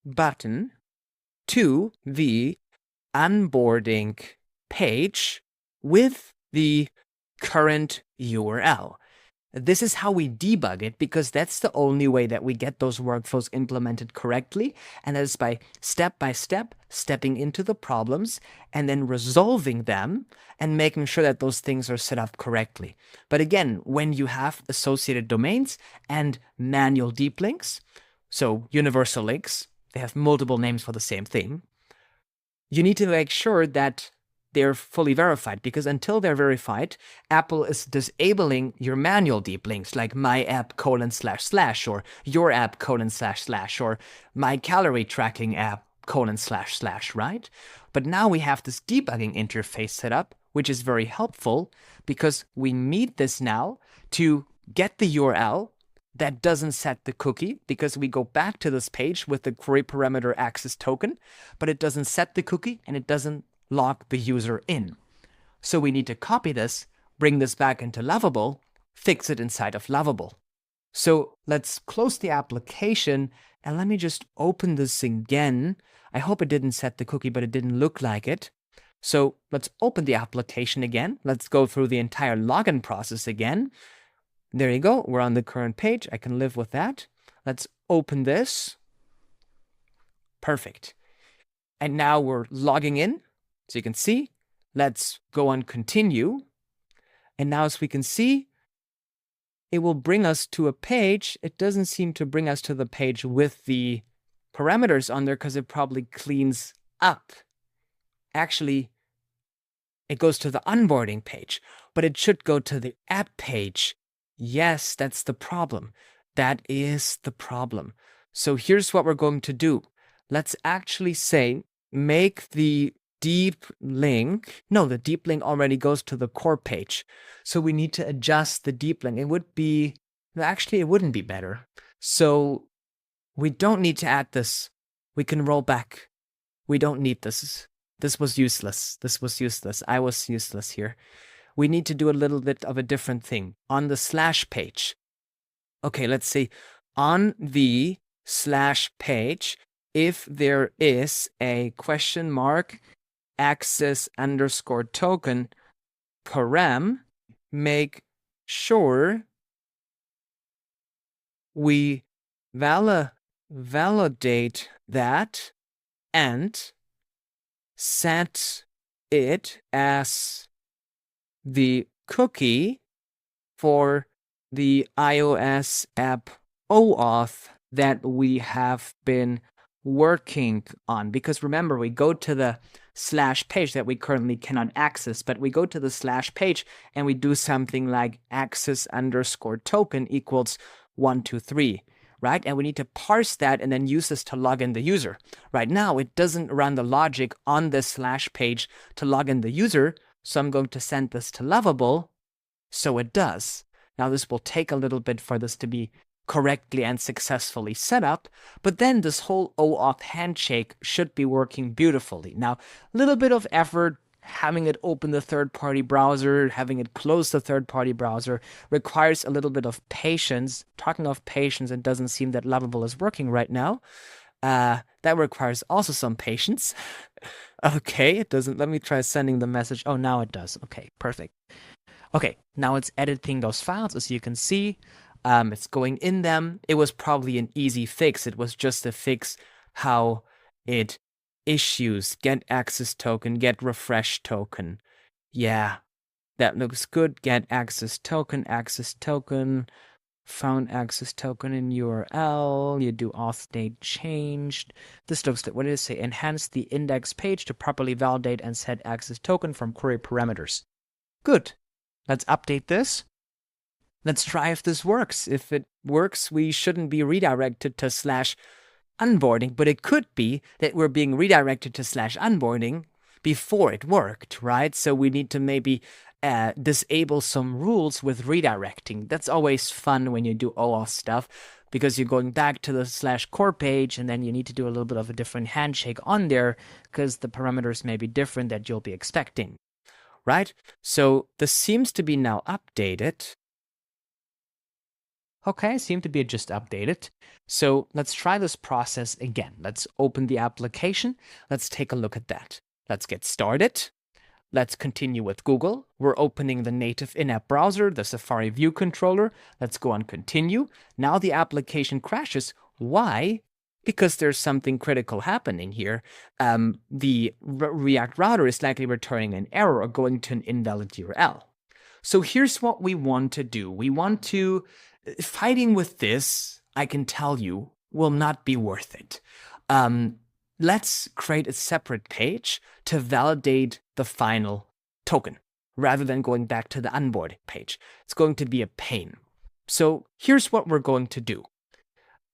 button to the onboarding page with the current URL. This is how we debug it because that's the only way that we get those workflows implemented correctly, and that is by step, stepping into the problems and then resolving them and making sure that those things are set up correctly. But again, when you have associated domains and manual deep links, so universal links, they have multiple names for the same thing, you need to make sure that they're fully verified, because until they're verified, Apple is disabling your manual deep links like my app : / or your app : / or my calorie tracking app : / right? But now we have this debugging interface set up, which is very helpful because we need this now to get the URL that doesn't set the cookie, because we go back to this page with the query parameter access token, but it doesn't set the cookie and it doesn't log the user in. So we need to copy this, bring this back into Lovable, fix it inside of Lovable. So let's close the application and let me just open this again. I hope it didn't set the cookie, but it didn't look like it. So let's open the application again. Let's go through the entire login process again. There you go. We're on the current page. I can live with that. Let's open this. Perfect. And now we're logging in. So you can see, let's go on continue. And now as we can see, it will bring us to a page. It doesn't seem to bring us to the page with the parameters on there because it probably cleans up. Actually, it goes to the onboarding page, but it should go to the app page. Yes, that's the problem. That is the problem. So here's what we're going to do. Let's actually say, make the deep link. No, the deep link already goes to the core page. So we need to adjust the deep link. It would be, actually, it wouldn't be better. So we don't need to add this. We can roll back. We don't need this. This was useless. This was useless. I was useless here. We need to do a little bit of a different thing. On the slash page. Okay, let's say on the slash page, if there is a question mark access underscore token param, make sure we validate that and set it as the cookie for the iOS app OAuth that we have been working on. Because remember, we go to the slash page that we currently cannot access, but we go to the slash page and we do something like access underscore token equals 123. Right? And we need to parse that and then use this to log in the user. Right now, it doesn't run the logic on this slash page to log in the user. So I'm going to send this to Lovable. So it does. Now, this will take a little bit for this to be correctly and successfully set up. But then this whole OAuth handshake should be working beautifully. Now, a little bit of effort, having it open the third-party browser, having it close the third-party browser requires a little bit of patience. Talking of patience, it doesn't seem that Lovable is working right now. That requires also some patience. Okay, it doesn't. Let me try sending the message. Oh, now it does. Okay, perfect. Okay, now it's editing those files, as you can see. It's going in them. It was probably an easy fix. It was just a fix how it issues, get access token, get refresh token. Yeah, that looks good. Get access token, found access token in URL. You do auth date changed. This looks good. What did it say? Enhance the index page to properly validate and set access token from query parameters. Good. Let's update this. Let's try if this works. If it works, we shouldn't be redirected to slash onboarding, but it could be that we're being redirected to slash onboarding before it worked, right? So we need to maybe disable some rules with redirecting. That's always fun when you do OAuth stuff, because you're going back to the slash core page and then you need to do a little bit of a different handshake on there because the parameters may be different that you'll be expecting, right? So this seems to be now updated. Okay, seem to be just updated. So let's try this process again. Let's open the application. Let's take a look at that. Let's get started. Let's continue with Google. We're opening the native in-app browser, the Safari View Controller. Let's go on continue. Now the application crashes. Why? Because there's something critical happening here. The React router is likely returning an error or going to an invalid URL. So here's what we want to do. We want to fighting with this, I can tell you, will not be worth it. Let's create a separate page to validate the final token rather than going back to the onboarding page. It's going to be a pain. So here's what we're going to do.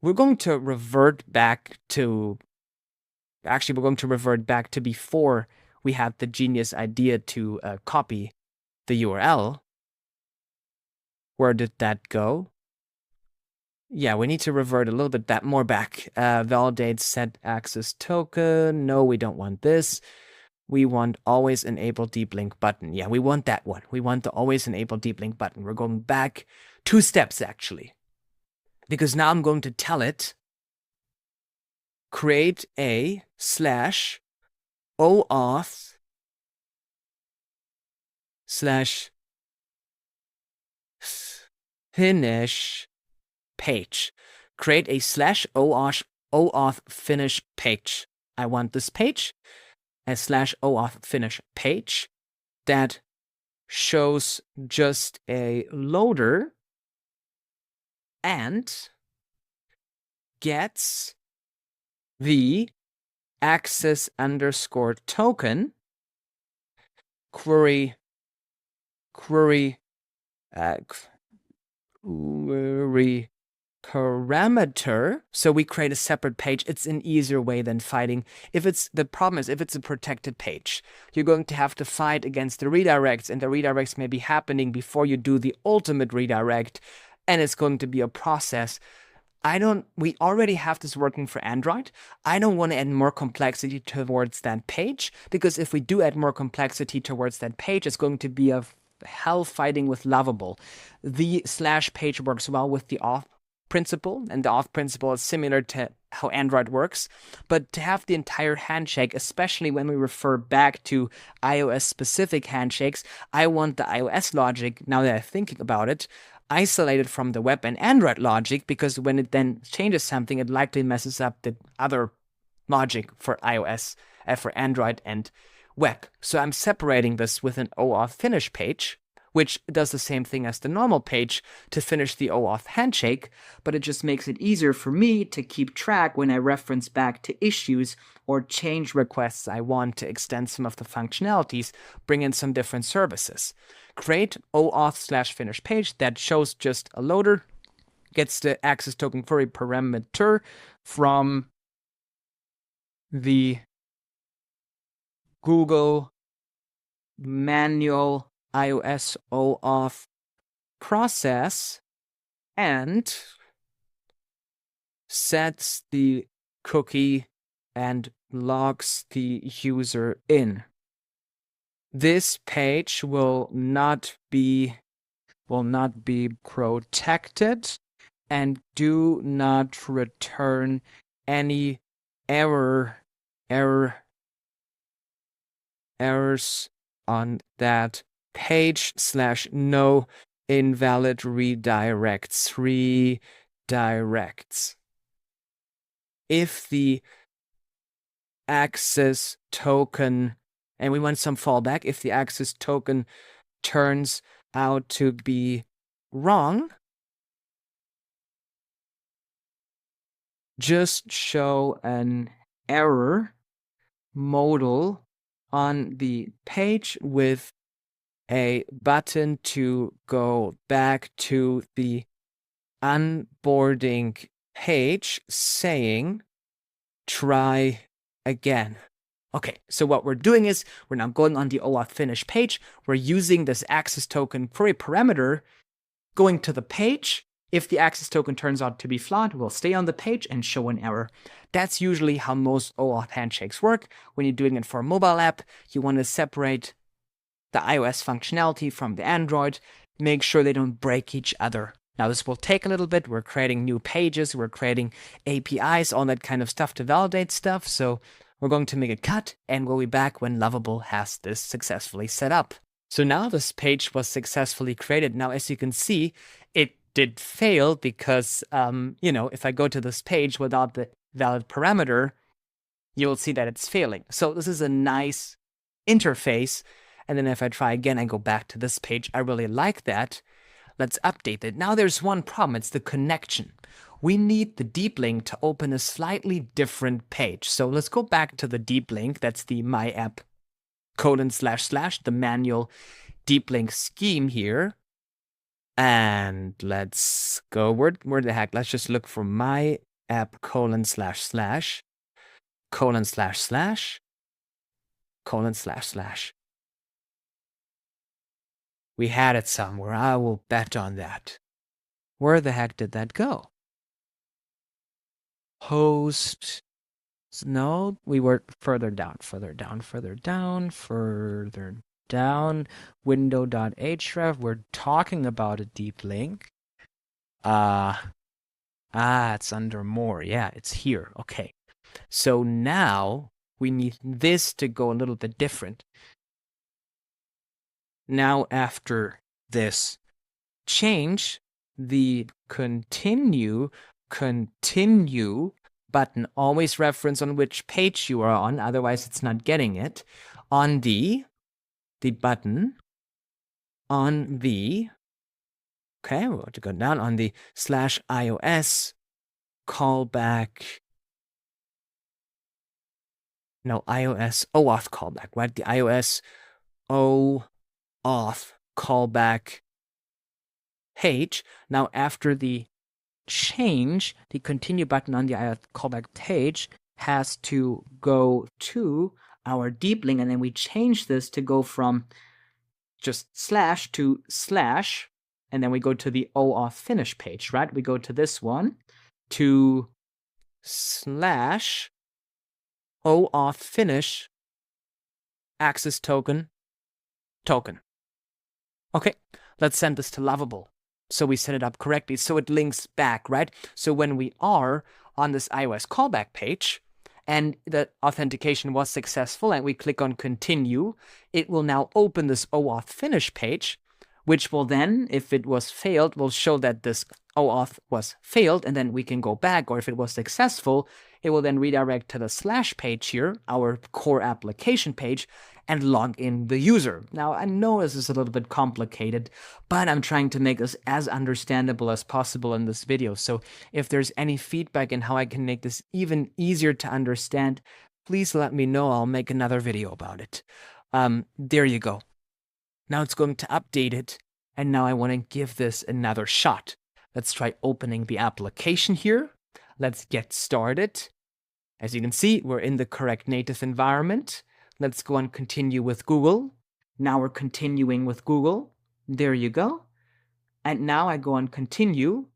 We're going to revert back to, actually, we're going to revert back to before we had the genius idea to copy the URL. Where did that go? Yeah, we need to revert a little bit more back. Validate set access token. No, we don't want this. We want always enable deep link button. Yeah, we want that one. We want the always enable deep link button. We're going back 2 steps, actually. Because now I'm going to tell it, create a slash OAuth slash finish page. Create a slash OAuth finish page. I want this page as slash OAuth finish page that shows just a loader and gets the access underscore token query parameter. So we create a separate page. It's an easier way than fighting. The problem is if it's a protected page, you're going to have to fight against the redirects, and the redirects may be happening before you do the ultimate redirect, and it's going to be a process. We already have this working for Android. I don't want to add more complexity towards that page, because if we do add more complexity towards that page, it's going to be a hell fighting with Lovable. The slash page works well with the auth principle, and the auth principle is similar to how Android works. But to have the entire handshake, especially when we refer back to iOS-specific handshakes, I want the iOS logic, now that I'm thinking about it, isolated from the web and Android logic, because when it then changes something, it likely messes up the other logic for iOS, for Android and web. So I'm separating this with an OAuth finish page, which does the same thing as the normal page to finish the OAuth handshake, but it just makes it easier for me to keep track when I reference back to issues or change requests I want to extend some of the functionalities, bring in some different services. Create OAuth slash finish page that shows just a loader, gets the access token query parameter from the Google manual iOS OAuth process and sets the cookie and logs the user in. This page will not be protected and do not return any errors on that page / no invalid redirects. If the access token, and we want some fallback, if the access token turns out to be wrong, just show an error modal on the page with a button to go back to the onboarding page saying, try again. Okay, so what we're doing is we're now going on the OAuth finish page. We're using this access token query parameter, going to the page. If the access token turns out to be flawed, we'll stay on the page and show an error. That's usually how most OAuth handshakes work. When you're doing it for a mobile app, you want to separate the iOS functionality from the Android, make sure they don't break each other. Now, this will take a little bit. We're creating new pages, we're creating APIs, all that kind of stuff to validate stuff. So we're going to make a cut, and we'll be back when Lovable has this successfully set up. So now this page was successfully created. Now, as you can see, it did fail because, if I go to this page without the valid parameter, you'll see that it's failing. So this is a nice interface. And then if I try again and go back to this page, I really like that. Let's update it. Now there's one problem. It's the connection. We need the deep link to open a slightly different page. So let's go back to the deep link. That's the my app : the manual deep link scheme here. And let's go, where the heck? Let's just look for my app : //. We had it somewhere. I will bet on that. Where the heck did that go? Host. No, we were further down. Window.href. We're talking about a deep link. It's under more. Yeah, it's here. Okay. So now we need this to go a little bit different. Now, after this change, the continue button. Always reference on which page you are on, otherwise it's not getting it. On the button, on the, okay, we're going to go down on the /iOS callback, no, iOS OAuth callback, right? The iOS OAuth callback page. Now, after the change, the continue button on the iOS callback page has to go to our deep link, and then we change this to go from just / to /, and then we go to the OAuth finish page, right? We go to this one, to /OAuth finish access token. Okay, let's send this to Lovable. So we set it up correctly, so it links back, right? So when we are on this iOS callback page, and the authentication was successful, and we click on continue, it will now open this OAuth finish page, which will then, if it was failed, will show that this OAuth was failed, and then we can go back, or if it was successful, it will then redirect to the / page here, our core application page, and log in the user. Now, I know this is a little bit complicated, but I'm trying to make this as understandable as possible in this video. So if there's any feedback in how I can make this even easier to understand, please let me know. I'll make another video about it. There you go. Now it's going to update it, and now I want to give this another shot. Let's try opening the application here. Let's get started. As you can see, we're in the correct native environment. Let's go and continue with Google. Now we're continuing with Google. There you go. And now I go on continue.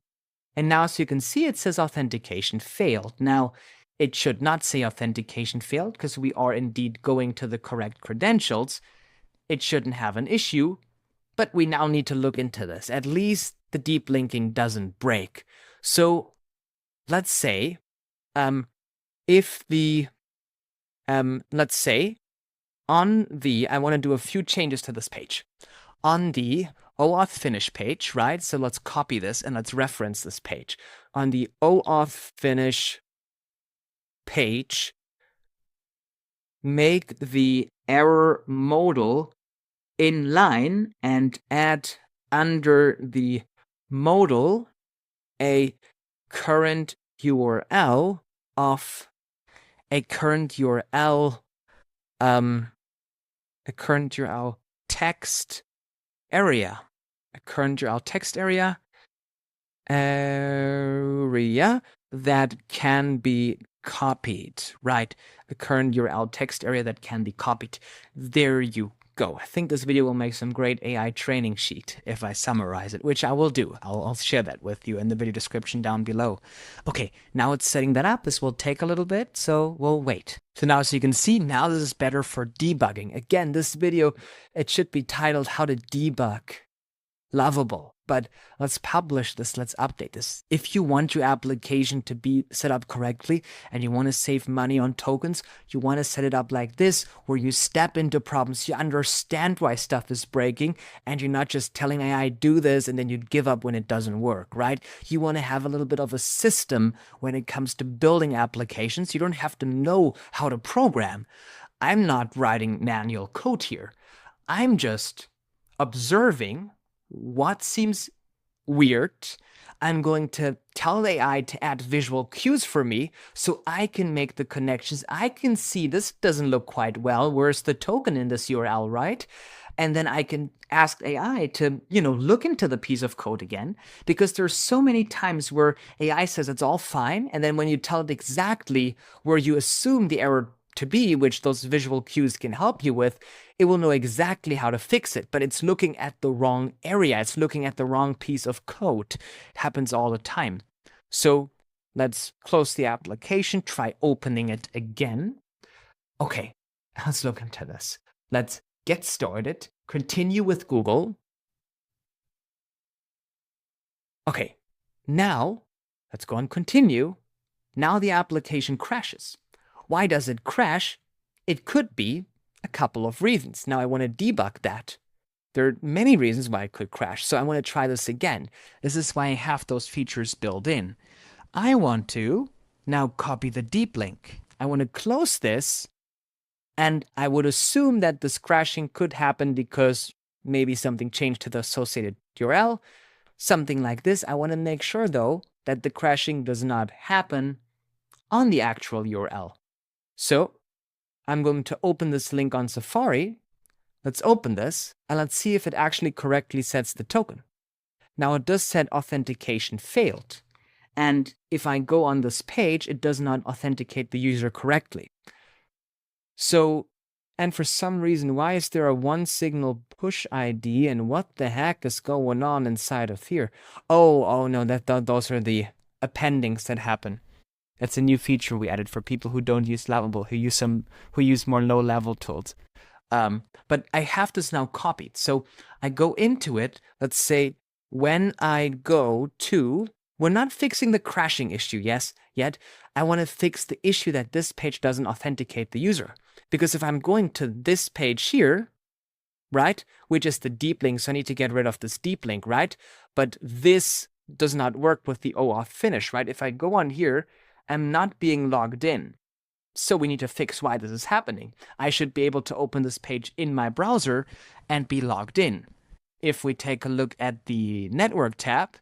And now, as you can see, it says authentication failed. Now, it should not say authentication failed because we are indeed going to the correct credentials. It shouldn't have an issue, but we now need to look into this. At least the deep linking doesn't break. So let's say, if the, let's say, on the, I want to do a few changes to this page. On the OAuth finish page, right? So let's copy this and let's reference this page. On the OAuth finish page, make the error modal inline and add under the modal a current URL of a current URL text area, area that can be copied, right? A current URL text area that can be copied. There you go. I think this video will make some great AI training sheet if I summarize it, which I will do. I'll share that with you in the video description down below. Okay, now it's setting that up. This will take a little bit, so we'll wait. So now, as you can see, now this is better for debugging. Again, this video, it should be titled How to Debug Lovable. But let's publish this, let's update this. If you want your application to be set up correctly and you want to save money on tokens, you want to set it up like this, where you step into problems, you understand why stuff is breaking, and you're not just telling AI, do this, and then you give up when it doesn't work, right? You want to have a little bit of a system when it comes to building applications. You don't have to know how to program. I'm not writing manual code here. I'm just observing what seems weird. I'm going to tell AI to add visual cues for me so I can make the connections. I can see this doesn't look quite well. Where's the token in this URL, right? And then I can ask AI to, look into the piece of code again, because there's so many times where AI says it's all fine, and then when you tell it exactly where you assume the error to be, which those visual cues can help you with, it will know exactly how to fix it, but it's looking at the wrong area. It's looking at the wrong piece of code. It happens all the time. So let's close the application, try opening it again. Okay, let's look into this. Let's get started, continue with Google. Okay, now let's go and continue. Now the application crashes. Why does it crash? It could be a couple of reasons. Now I want to debug that. There are many reasons why it could crash, so I want to try this again. This is why I have those features built in. I want to now copy the deep link. I want to close this, and I would assume that this crashing could happen because maybe something changed to the associated URL, something like this. I want to make sure, though, that the crashing does not happen on the actual URL. So I'm going to open this link on Safari. Let's open this, and let's see if it actually correctly sets the token. Now it does set authentication failed. And if I go on this page, it does not authenticate the user correctly. So, and for some reason, why is there a one signal push ID, and what the heck is going on inside of here? Oh no, those are the appendings that happen. That's a new feature we added for people who don't use Lovable, who use more low-level tools. But I have this now copied. So I go into it. Let's say when I go to, we're not fixing the crashing issue, yet. I want to fix the issue that this page doesn't authenticate the user. Because if I'm going to this page here, right, which is the deep link, so I need to get rid of this deep link, right? But this does not work with the OAuth finish, right? If I go on here, I'm not being logged in. So we need to fix why this is happening. I should be able to open this page in my browser and be logged in. If we take a look at the network tab,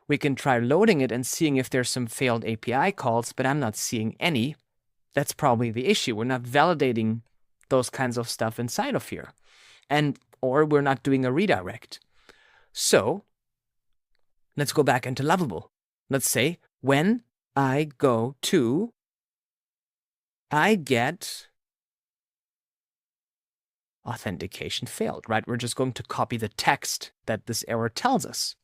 we can try loading it and seeing if there's some failed API calls, but I'm not seeing any. That's probably the issue. We're not validating those kinds of stuff inside of here. Or we're not doing a redirect. So let's go back into Lovable. Let's say when I go to, I get authentication failed, right? We're just going to copy the text that this error tells us.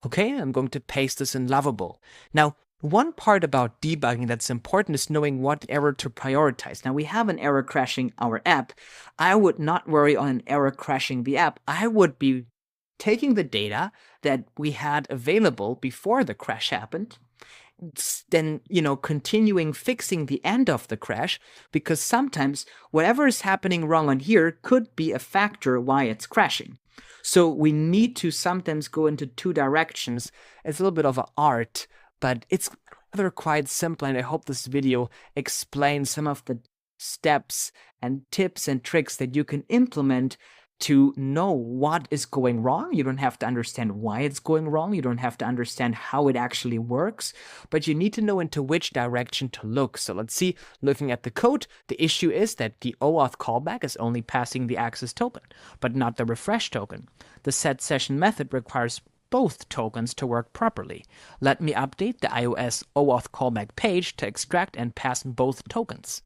Okay, I'm going to paste this in Lovable. Now, one part about debugging that's important is knowing what error to prioritize. Now, we have an error crashing our app. I would not worry on an error crashing the app. I would be taking the data that we had available before the crash happened, then, continuing fixing the end of the crash, because sometimes whatever is happening wrong on here could be a factor why it's crashing. So we need to sometimes go into two directions. It's a little bit of an art, but it's rather quite simple, and I hope this video explains some of the steps and tips and tricks that you can implement to know what is going wrong. You don't have to understand why it's going wrong. You don't have to understand how it actually works, but you need to know into which direction to look. So let's see, looking at the code, the issue is that the OAuth callback is only passing the access token, but not the refresh token. The set session method requires both tokens to work properly. Let me update the iOS OAuth callback page to extract and pass both tokens.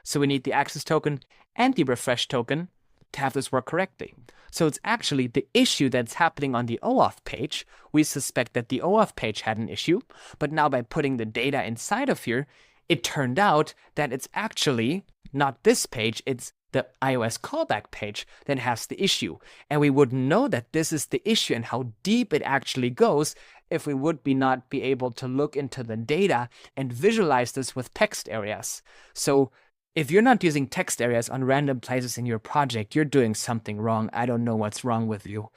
So we need the access token and the refresh token to have this work correctly. So it's actually the issue that's happening on the OAuth page. We suspect that the OAuth page had an issue, but now by putting the data inside of here, it turned out that it's actually not this page, it's the iOS callback page that has the issue. And we wouldn't know that this is the issue and how deep it actually goes if we would not be able to look into the data and visualize this with text areas. So if you're not using text areas on random places in your project, you're doing something wrong. I don't know what's wrong with you.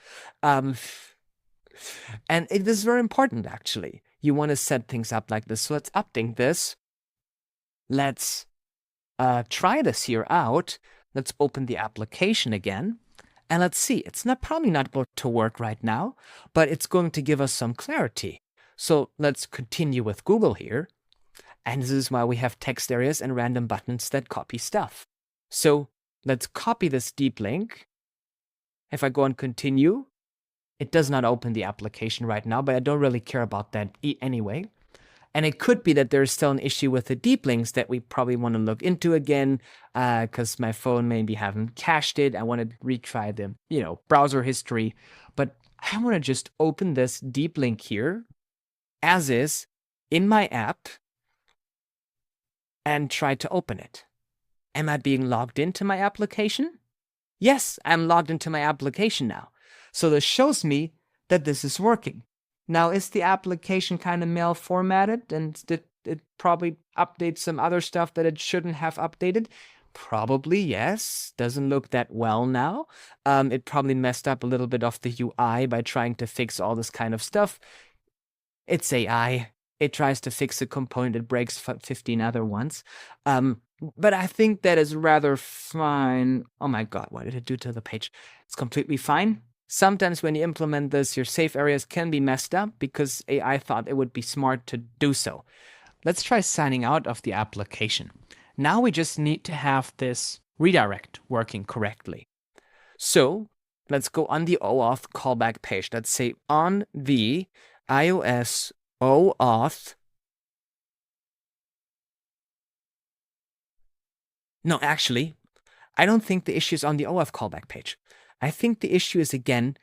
And it is very important, actually. You want to set things up like this. So let's update this. Let's try this here out. Let's open the application again. And let's see. It's probably not going to work right now, but it's going to give us some clarity. So let's continue with Google here. And this is why we have text areas and random buttons that copy stuff. So let's copy this deep link. If I go and continue, it does not open the application right now, but I don't really care about that anyway. And it could be that there's still an issue with the deep links that we probably want to look into again, because my phone maybe haven't cached it. I want to retry the, browser history. But I want to just open this deep link here, as is, in my app, and try to open it. Am I being logged into my application? Yes, I'm logged into my application now. So this shows me that this is working. Now, is the application kind of malformatted and did it probably update some other stuff that it shouldn't have updated? Probably, yes. Doesn't look that well now. It probably messed up a little bit of the UI by trying to fix all this kind of stuff. It's AI. it tries to fix a component, it breaks 15 other ones. But I think that is rather fine. Oh my God, what did it do to the page? It's completely fine. Sometimes when you implement this, your safe areas can be messed up because AI thought it would be smart to do so. Let's try signing out of the application. Now we just need to have this redirect working correctly. So let's go on the OAuth callback page. Let's say on the iOS OAuth. No, actually, I don't think the issue is on the OAuth callback page. I think the issue is, again,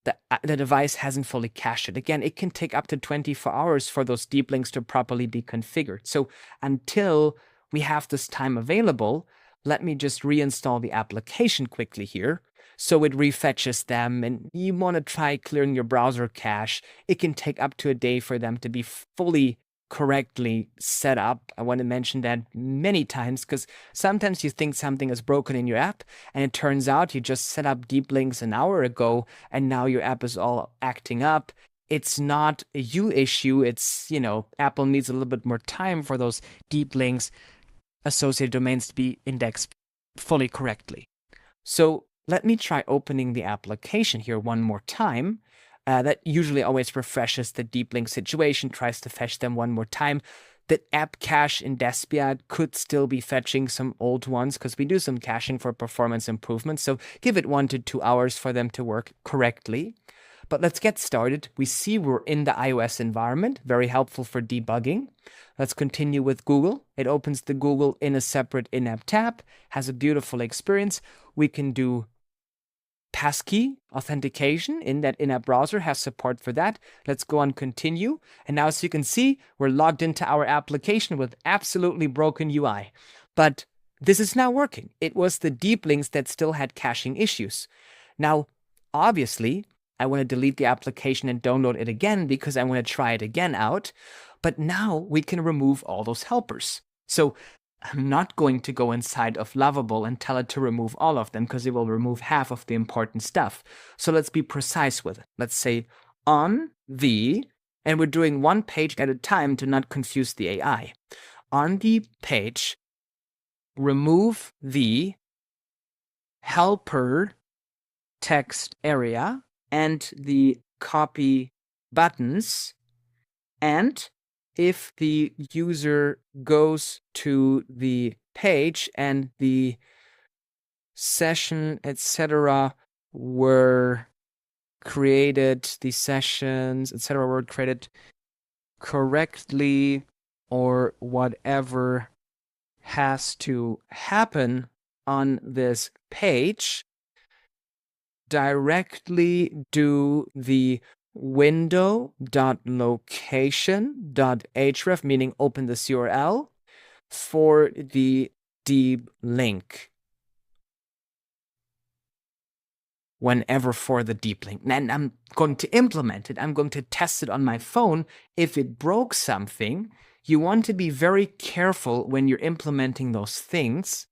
the device hasn't fully cached it. Again, it can take up to 24 hours for those deep links to properly be configured. So until we have this time available, let me just reinstall the application quickly here. So it refetches them, and you want to try clearing your browser cache. It can take up to a day for them to be fully correctly set up. I want to mention that many times because sometimes you think something is broken in your app and it turns out you just set up deep links an hour ago and now your app is all acting up. It's not a you issue. It's, Apple needs a little bit more time for those deep links associated domains to be indexed fully correctly. So let me try opening the application here one more time. That usually always refreshes the deep link situation, tries to fetch them one more time. The app cache in Despia could still be fetching some old ones because we do some caching for performance improvements. So give it 1 to 2 hours for them to work correctly. But let's get started. We see we're in the iOS environment, very helpful for debugging. Let's continue with Google. It opens the Google in a separate in-app tab, has a beautiful experience. We can do passkey authentication in that in-app browser, has support for that. Let's go on continue. And now, as you can see, we're logged into our application with absolutely broken UI. But this is now working. It was the deep links that still had caching issues. Now, obviously, I want to delete the application and download it again because I want to try it again out. But now we can remove all those helpers. So I'm not going to go inside of Lovable and tell it to remove all of them because it will remove half of the important stuff. So let's be precise with it. Let's say on the, and we're doing one page at a time to not confuse the AI. On the page, remove the helper text area and the copy buttons, and if the user goes to the page and the session, etc., were created, the sessions, etc., were created correctly, or whatever has to happen on this page, directly do the window.location.href, meaning open this URL, for the deep link. Whenever for the deep link. And I'm going to implement it. I'm going to test it on my phone. If it broke something, you want to be very careful when you're implementing those things,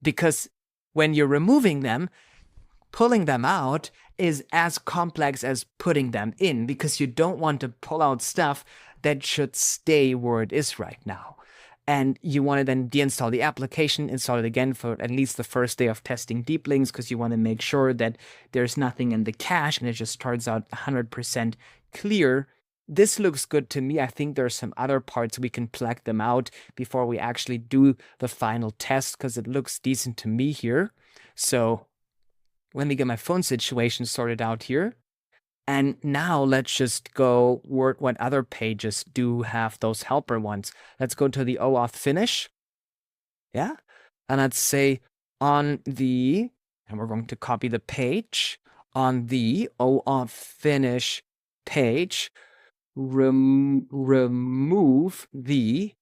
because when you're removing them, pulling them out is as complex as putting them in, because you don't want to pull out stuff that should stay where it is right now. And you want to then deinstall the application, install it again for at least the first day of testing deep links, because you want to make sure that there's nothing in the cache and it just starts out 100% clear. This looks good to me. I think there are some other parts we can plug them out before we actually do the final test, because it looks decent to me here. So let me get my phone situation sorted out here. And now let's just go work what other pages do have those helper ones. Let's go to the OAuth finish. Yeah. And let's say on the, and we're going to copy the page, on the OAuth finish page, remove the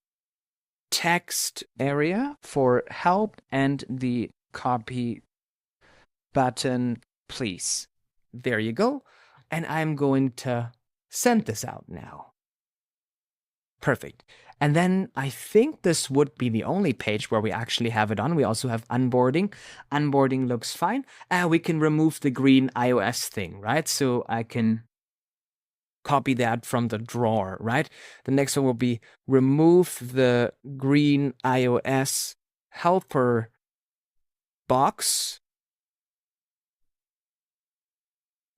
text area for help and the copy button, please. There you go. And I'm going to send this out now. Perfect. And then I think this would be the only page where we actually have it on. We also have onboarding. Onboarding looks fine. We can remove the green iOS thing, right? So I can copy that from the drawer, right? The next one will be remove the green iOS helper box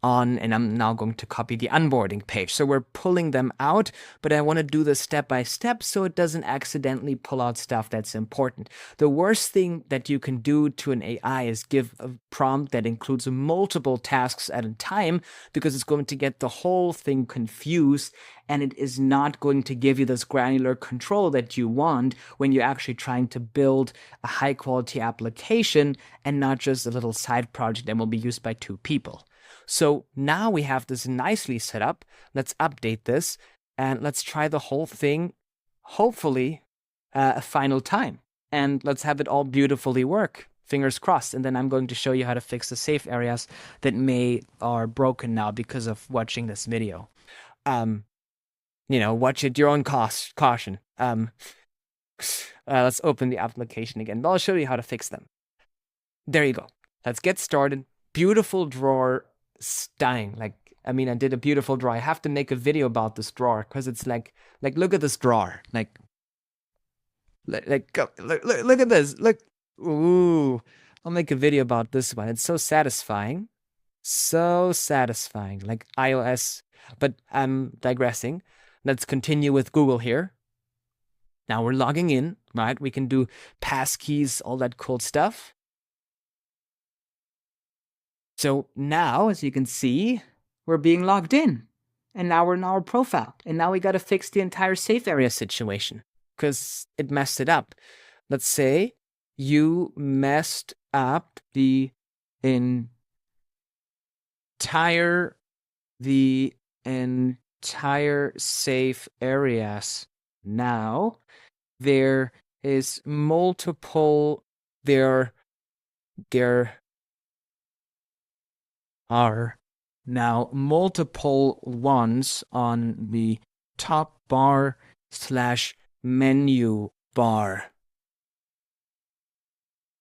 on, and I'm now going to copy the onboarding page. So we're pulling them out, but I want to do this step by step so it doesn't accidentally pull out stuff that's important. The worst thing that you can do to an AI is give a prompt that includes multiple tasks at a time, because it's going to get the whole thing confused, and it is not going to give you this granular control that you want when you're actually trying to build a high quality application and not just a little side project that will be used by 2 people. So now we have this nicely set up. Let's update this and let's try the whole thing, hopefully a final time. And let's have it all beautifully work. Fingers crossed. And then I'm going to show you how to fix the safe areas that are broken now because of watching this video. Watch at your own caution. Let's open the application again. But I'll show you how to fix them. There you go. Let's get started. Beautiful drawer. Stunning. I did a beautiful drawer. I have to make a video about this drawer because it's like look at this drawer. Look at this. Look. Ooh. I'll make a video about this one. It's so satisfying. So satisfying. Like iOS. But I'm digressing. Let's continue with Google here. Now we're logging in, right? We can do passkeys, all that cool stuff. So now, as you can see, we're being logged in. And now we're in our profile. And now we got to fix the entire safe area situation because it messed it up. Let's say you messed up the entire safe areas. Now there is multiple, there are now multiple ones on the top bar / menu bar.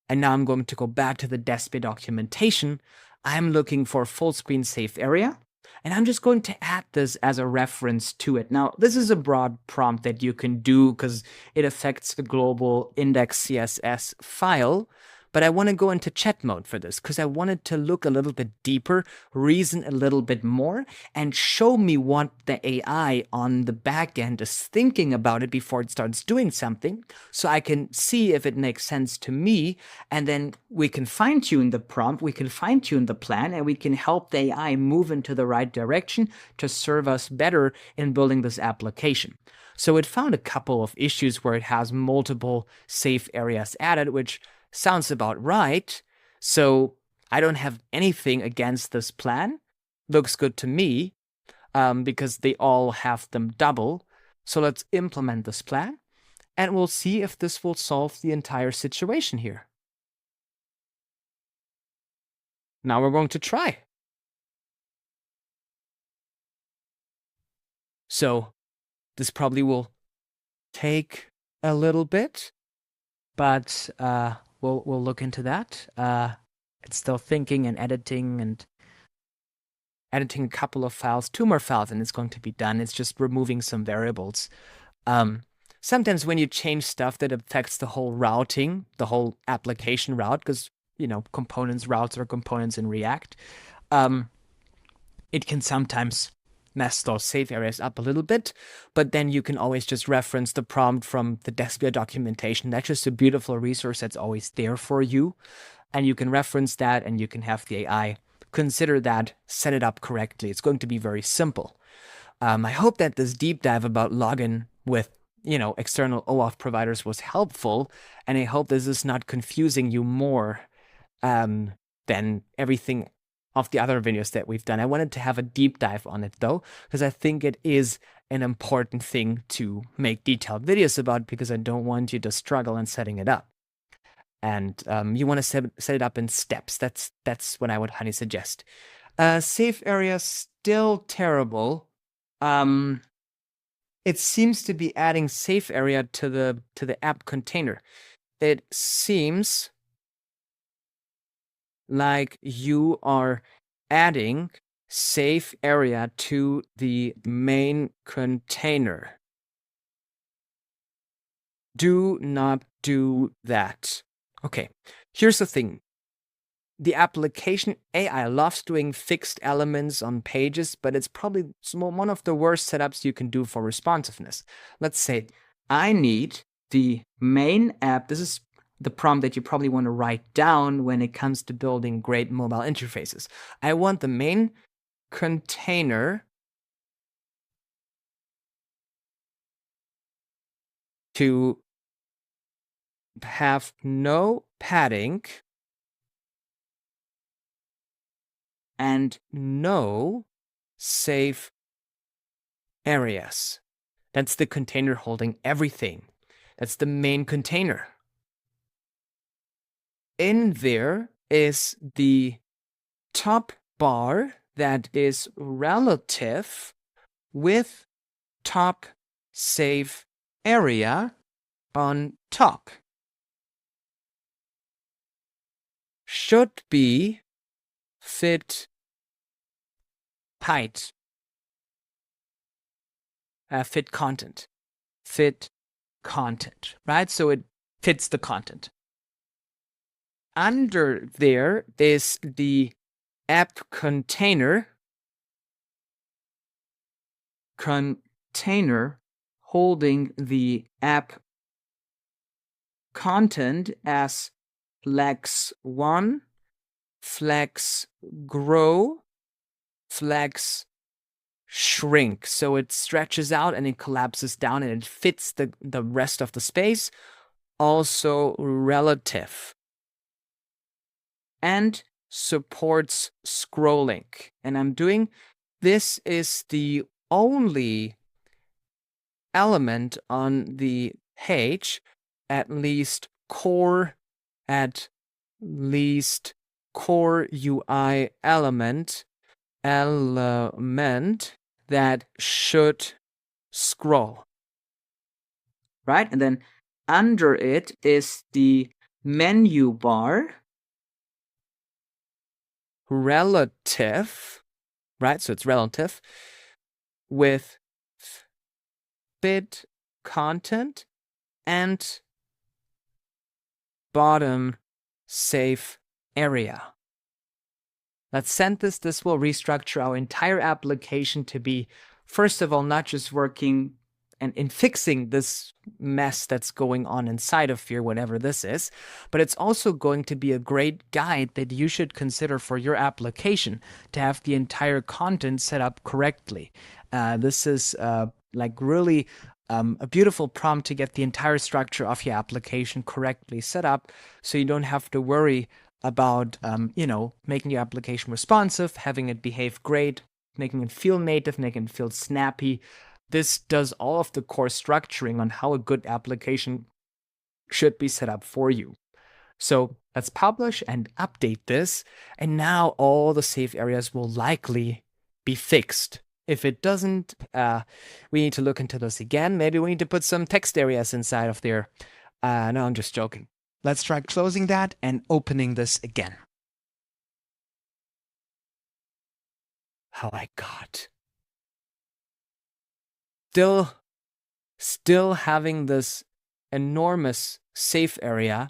And now I'm going to go back to the Despia documentation. I'm looking for full screen safe area, and I'm just going to add this as a reference to it. Now, this is a broad prompt that you can do because it affects the global index CSS file. But I want to go into chat mode for this because I wanted to look a little bit deeper, reason a little bit more, and show me what the AI on the back end is thinking about it before it starts doing something, so I can see if it makes sense to me, and then we can fine-tune the prompt, we can fine-tune the plan, and we can help the AI move into the right direction to serve us better in building this application. So it found a couple of issues where it has multiple safe areas added, which sounds about right. So I don't have anything against this plan. Looks good to me because they all have them double. So let's implement this plan and we'll see if this will solve the entire situation here. Now we're going to try. So this probably will take a little bit, but we'll look into that. It's still thinking and editing a couple of files, 2 more files, and it's going to be done. It's just removing some variables. Sometimes when you change stuff that affects the whole routing, the whole application route, because components routes are components in React, it can sometimes mess those safe areas up a little bit, but then you can always just reference the prompt from the Despia documentation. That's just a beautiful resource that's always there for you, and you can reference that and you can have the AI consider that, set it up correctly. It's going to be very simple. I hope that this deep dive about login with external OAuth providers was helpful, and I hope this is not confusing you more than everything of the other videos that we've done. I wanted to have a deep dive on it though, because I think it is an important thing to make detailed videos about, because I don't want you to struggle in setting it up. And you want to set it up in steps. That's what I would highly suggest. Safe area still terrible. It seems to be adding safe area to the app container. It seems like you are adding save area to the main container. Do not do that. Okay, here's the thing. The application AI loves doing fixed elements on pages, but it's probably one of the worst setups you can do for responsiveness. Let's say I need the main app. This is the prompt that you probably want to write down when it comes to building great mobile interfaces. I want the main container to have no padding and no save areas. That's the container holding everything. That's the main container. In there is the top bar that is relative with top save area on top. Should be fit height. Fit content, right? So it fits the content. Under there is the app container holding the app content as flex 1, flex grow, flex shrink. So it stretches out and it collapses down and it fits the rest of the space. Also relative. And supports scrolling. And I'm doing, this is the only element on the page, at least core UI element that should scroll, right? And then under it is the menu bar relative, right? So it's relative with fit content and bottom save area. Let's send this. This will restructure our entire application to be, first of all, not just working and in fixing this mess that's going on inside of here, whatever this is, but it's also going to be a great guide that you should consider for your application to have the entire content set up correctly. This is like really a beautiful prompt to get the entire structure of your application correctly set up, so you don't have to worry about making your application responsive, having it behave great, making it feel native, making it feel snappy. This does all of the core structuring on how a good application should be set up for you. So let's publish and update this, and now all the save areas will likely be fixed. If it doesn't, we need to look into this again. Maybe we need to put some text areas inside of there. No, I'm just joking. Let's try closing that and opening this again. Oh my God. Still having this enormous save area,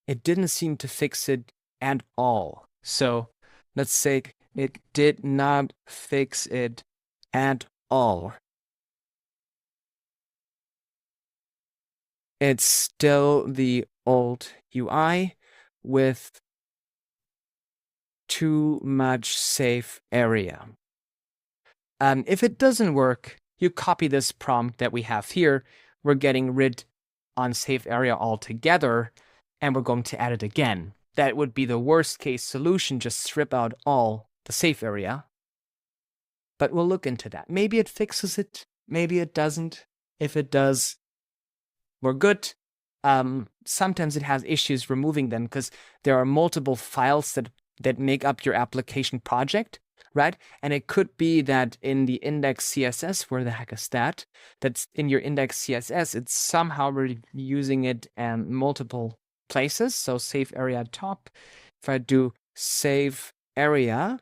it didn't seem to fix it at all. So let's say it did not fix it at all. It's still the old UI with too much save area. If it doesn't work, you copy this prompt that we have here. We're getting rid on save area altogether, and we're going to add it again. That would be the worst case solution, just strip out all the save area. But we'll look into that. Maybe it fixes it, maybe it doesn't. If it does, we're good. Sometimes it has issues removing them because there are multiple files that make up your application project, right? And it could be that in the index CSS, where the heck is that? That's in your index CSS, it's somehow using it in multiple places. So save area top. If I do save area,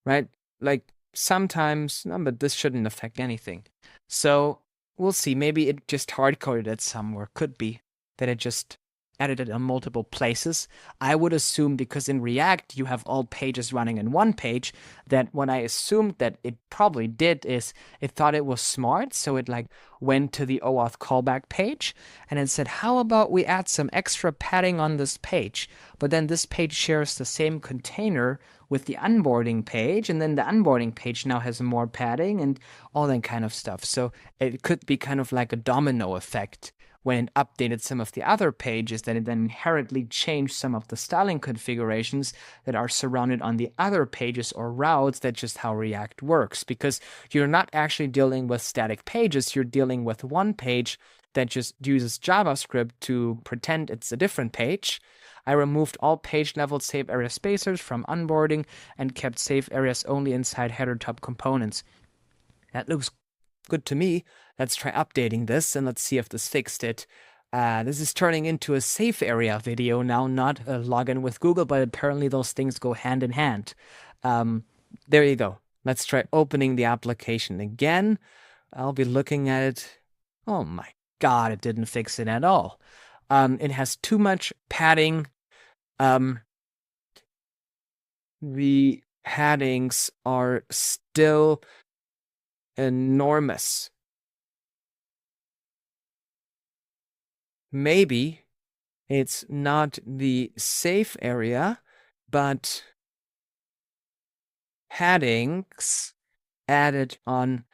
right? like sometimes, no, but this shouldn't affect anything. So we'll see. Maybe it just hard-coded it somewhere. Could be that it just added it on multiple places. I would assume, because in React you have all pages running in one page, that what I assumed that it probably did is it thought it was smart, so it like went to the OAuth callback page and it said, how about we add some extra padding on this page? But then this page shares the same container with the onboarding page, and then the onboarding page now has more padding and all that kind of stuff. So it could be kind of like a domino effect. When it updated some of the other pages, that it then inherently changed some of the styling configurations that are surrounded on the other pages or routes. That's just how React works, because you're not actually dealing with static pages. You're dealing with one page that just uses JavaScript to pretend it's a different page. I removed all page level save area spacers from onboarding and kept save areas only inside header top components. That looks good to me. Let's try updating this and let's see if this fixed it. This is turning into a safe area video now, not a login with Google, but apparently those things go hand in hand. There you go. Let's try opening the application again. I'll be looking at it. Oh my God, it didn't fix it at all. It has too much padding. The paddings are still enormous. Maybe it's not the safe area, but paddings added on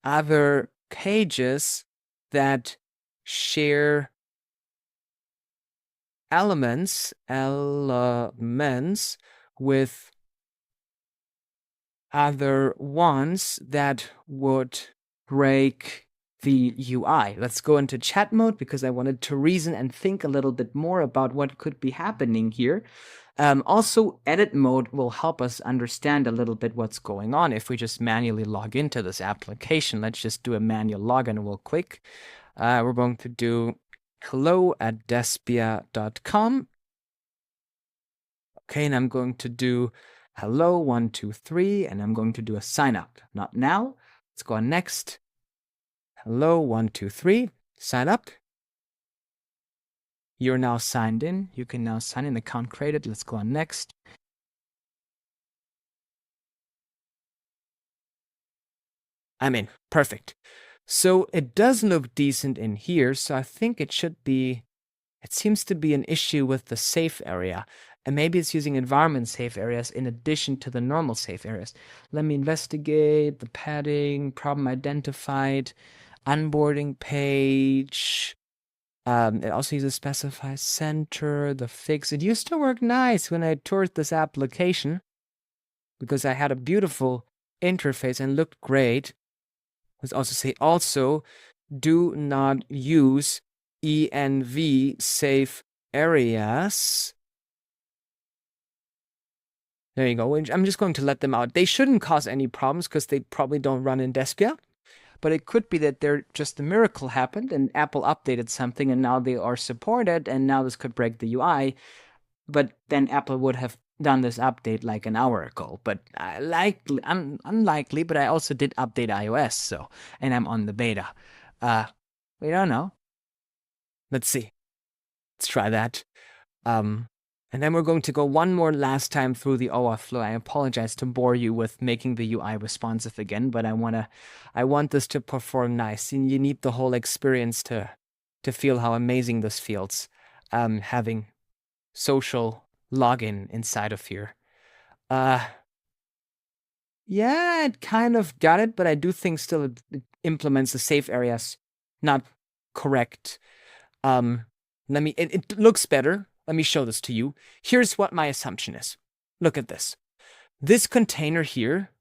other pages that share elements with other ones that would break the UI. Let's go into chat mode because I wanted to reason and think a little bit more about what could be happening here. Also, edit mode will help us understand a little bit what's going on if we just manually log into this application. Let's just do a manual login real quick. We're going to do hello@despia.com. Okay, and I'm going to do hello 123, and I'm going to do a sign up. Not now. Let's go on next. Hello 123, sign up. You're now signed in. You can now sign in, account created. Let's go on next. I'm in. Perfect. So it does look decent in here. So I think it should be, it seems to be an issue with the safe area. And maybe it's using environment safe areas in addition to the normal safe areas. Let me investigate the padding, problem identified, onboarding page. It also uses specify center, the fix. It used to work nice when I toured this application because I had a beautiful interface and looked great. Let's also say do not use env safe areas. There you go. I'm just going to let them out. They shouldn't cause any problems because they probably don't run in Despia. But it could be that there just a miracle happened and Apple updated something and now they are supported and now this could break the UI. But then Apple would have done this update like an hour ago. But unlikely, but I also did update iOS, and I'm on the beta. We don't know. Let's see. Let's try that. And then we're going to go one more last time through the OAuth flow. I apologize to bore you with making the UI responsive again, but I want this to perform nice. You need the whole experience to feel how amazing this feels. Having social login inside of here. Yeah, it kind of got it, but I do think still it implements the safe areas not correct. It looks better. Let me show this to you. Here's what my assumption is. Look at this. This container here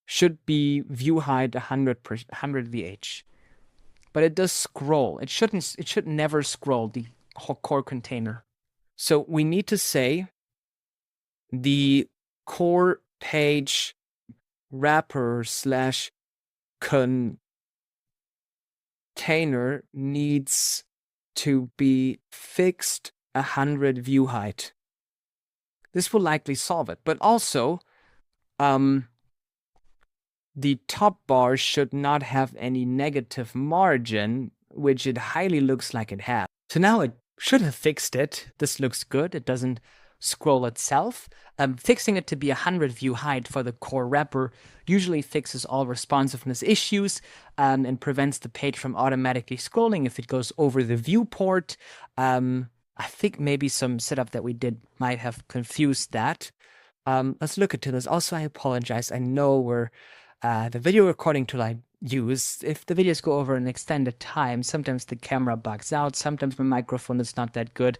should be view height 100 VH. But it does scroll. It should never scroll the whole core container. So we need to say the core page wrapper / container needs to be fixed 100 view height. This will likely solve it, but also the top bar should not have any negative margin, which it highly looks like it has. So now it should have fixed it. This looks good. It doesn't scroll itself. Fixing it to be 100 view height for the core wrapper usually fixes all responsiveness issues and prevents the page from automatically scrolling if it goes over the viewport. I think maybe some setup that we did might have confused that. Let's look into this. Also, I apologize. I know we're the video recording tool I use, if the videos go over an extended time, sometimes the camera bugs out, sometimes my microphone is not that good.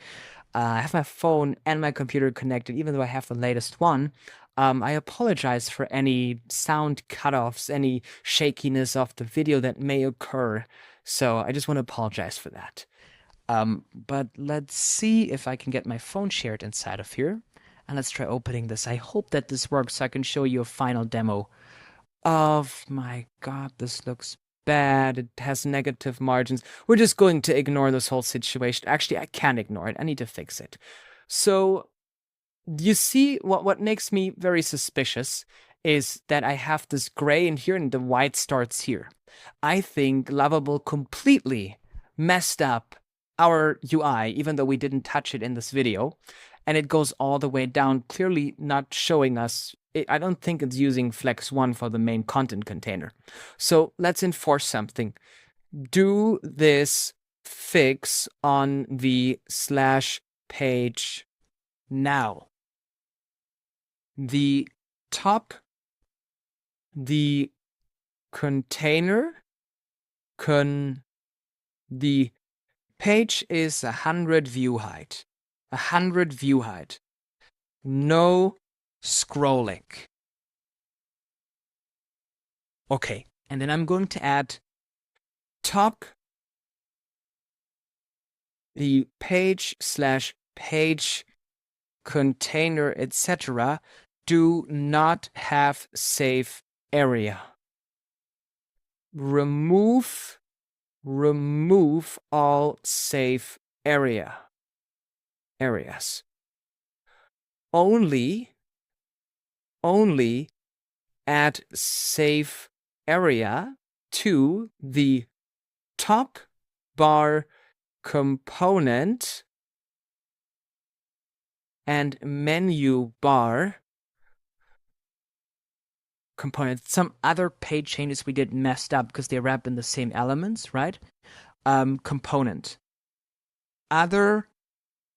I have my phone and my computer connected, even though I have the latest one. I apologize for any sound cutoffs, any shakiness of the video that may occur. So I just want to apologize for that. But let's see if I can get my phone shared inside of here. And let's try opening this. I hope that this works so I can show you a final demo. Oh my god, this looks bad. It has negative margins. We're just going to ignore this whole situation. Actually, I can't ignore it. I need to fix it. So, you see what makes me very suspicious is that I have this gray in here and the white starts here. I think Lovable completely messed up our UI, even though we didn't touch it in this video. And it goes all the way down, clearly not showing us. I don't think it's using Flex 1 for the main content container. So let's enforce something. Do this fix on the /page now. The top, the container, the page is 100 view height. 100 view height. No scrolling. Okay, and then I'm going to add top, the page/page container, etc. do not have save area. Remove all save areas. Only add save area to the top bar component and menu bar component. Some other page changes we did messed up because they wrap in the same elements, right? Component. Other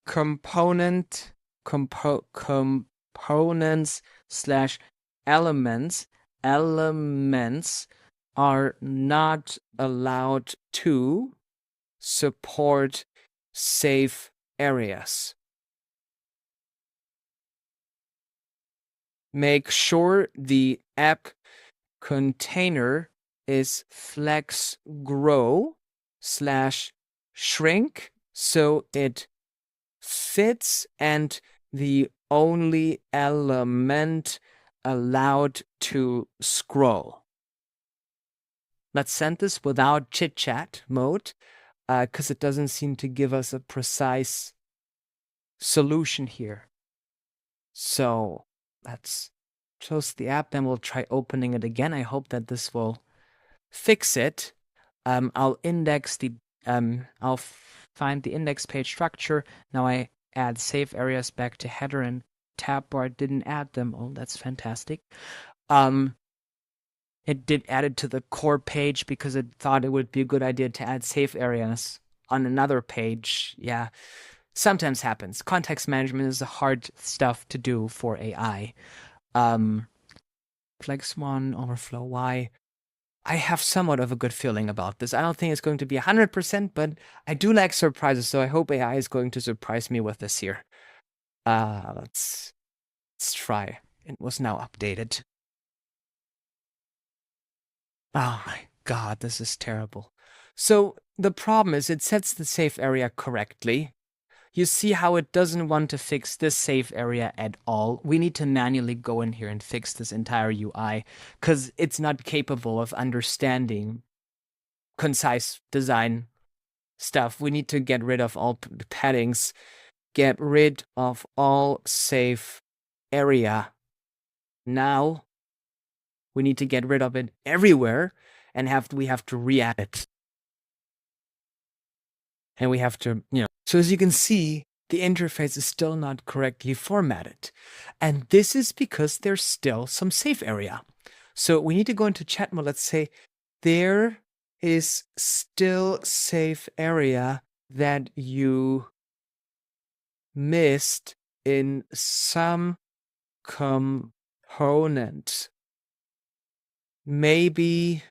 component components / elements are not allowed to support save areas. Make sure the app container is flex grow /shrink so it fits and the only element allowed to scroll. Let's send this without chit-chat mode because it doesn't seem to give us a precise solution here. So let's close the app, then we'll try opening it again. I hope that this will fix it. I'll index the I'll find the index page structure. Now I add save areas back to header and tab bar. Didn't add them. Oh, that's fantastic. It did add it to the core page because it thought it would be a good idea to add save areas on another page. Yeah, sometimes happens. Context management is the hard stuff to do for AI. Flex 1, overflow Y. I have somewhat of a good feeling about this. I don't think it's going to be 100%, but I do like surprises, so I hope AI is going to surprise me with this here. Let's try. It was now updated. Oh my god, this is terrible. So the problem is it sets the save area correctly. You see how it doesn't want to fix this save area at all. We need to manually go in here and fix this entire UI because it's not capable of understanding concise design stuff. We need to get rid of all paddings, get rid of all save area. Now we need to get rid of it everywhere, and we have to re-add it. And we have to, so as you can see, the interface is still not correctly formatted. And this is because there's still some safe area. So we need to go into chat mode. Let's say there is still safe area that you missed in some component. Maybe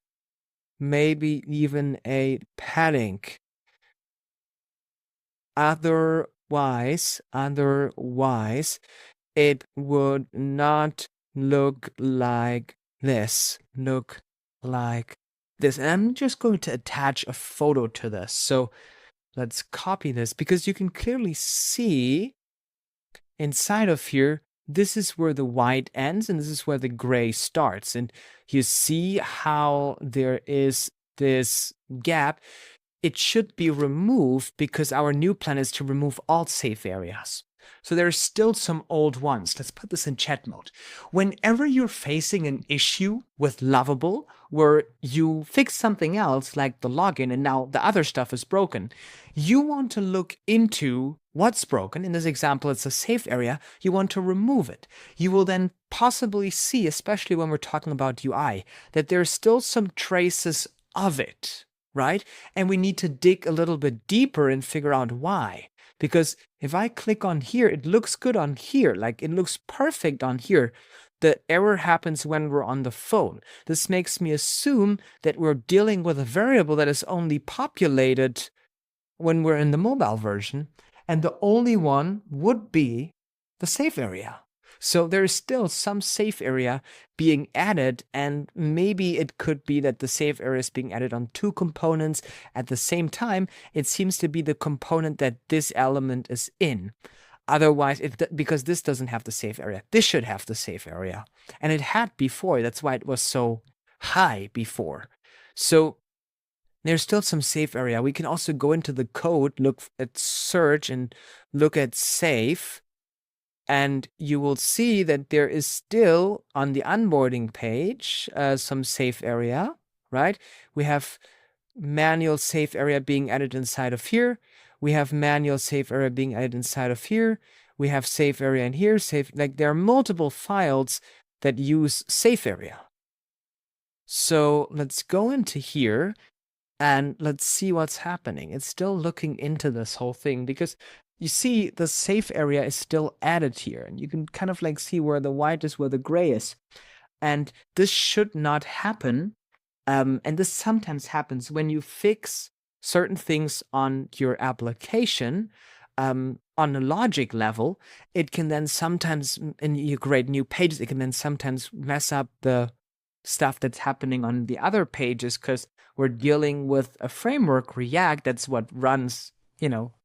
even a padding. Otherwise, it would not look like this. And I'm just going to attach a photo to this. So let's copy this, because you can clearly see inside of here, this is where the white ends and this is where the gray starts. And you see how there is this gap. It should be removed because our new plan is to remove all safe areas. So there are still some old ones. Let's put this in chat mode. Whenever you're facing an issue with Lovable where you fix something else like the login and now the other stuff is broken, you want to look into what's broken. In this example, it's a safe area. You want to remove it. You will then possibly see, especially when we're talking about UI, that there's still some traces of it, right? And we need to dig a little bit deeper and figure out why. Because if I click on here, it looks good on here, like it looks perfect on here. The error happens when we're on the phone. This makes me assume that we're dealing with a variable that is only populated when we're in the mobile version, and the only one would be the safe area. So there is still some safe area being added, and maybe it could be that the safe area is being added on two components at the same time. It seems to be the component that this element is in. Otherwise, because this doesn't have the safe area, this should have the safe area. And it had before. That's why it was so high before. So there's still some safe area. We can also go into the code, look at search and look at safe. And you will see that there is still on the onboarding page some safe area, right? We have manual safe area being added inside of here. We have manual safe area being added inside of here. We have safe area in here. There are multiple files that use safe area. So let's go into here and let's see what's happening. It's still looking into this whole thing because you see the safe area is still added here, and you can kind of like see where the white is, where the gray is. And this should not happen. And this sometimes happens when you fix certain things on your application on a logic level. It can then sometimes, and you create new pages, it can then sometimes mess up the stuff that's happening on the other pages because we're dealing with a framework, React, that's what runs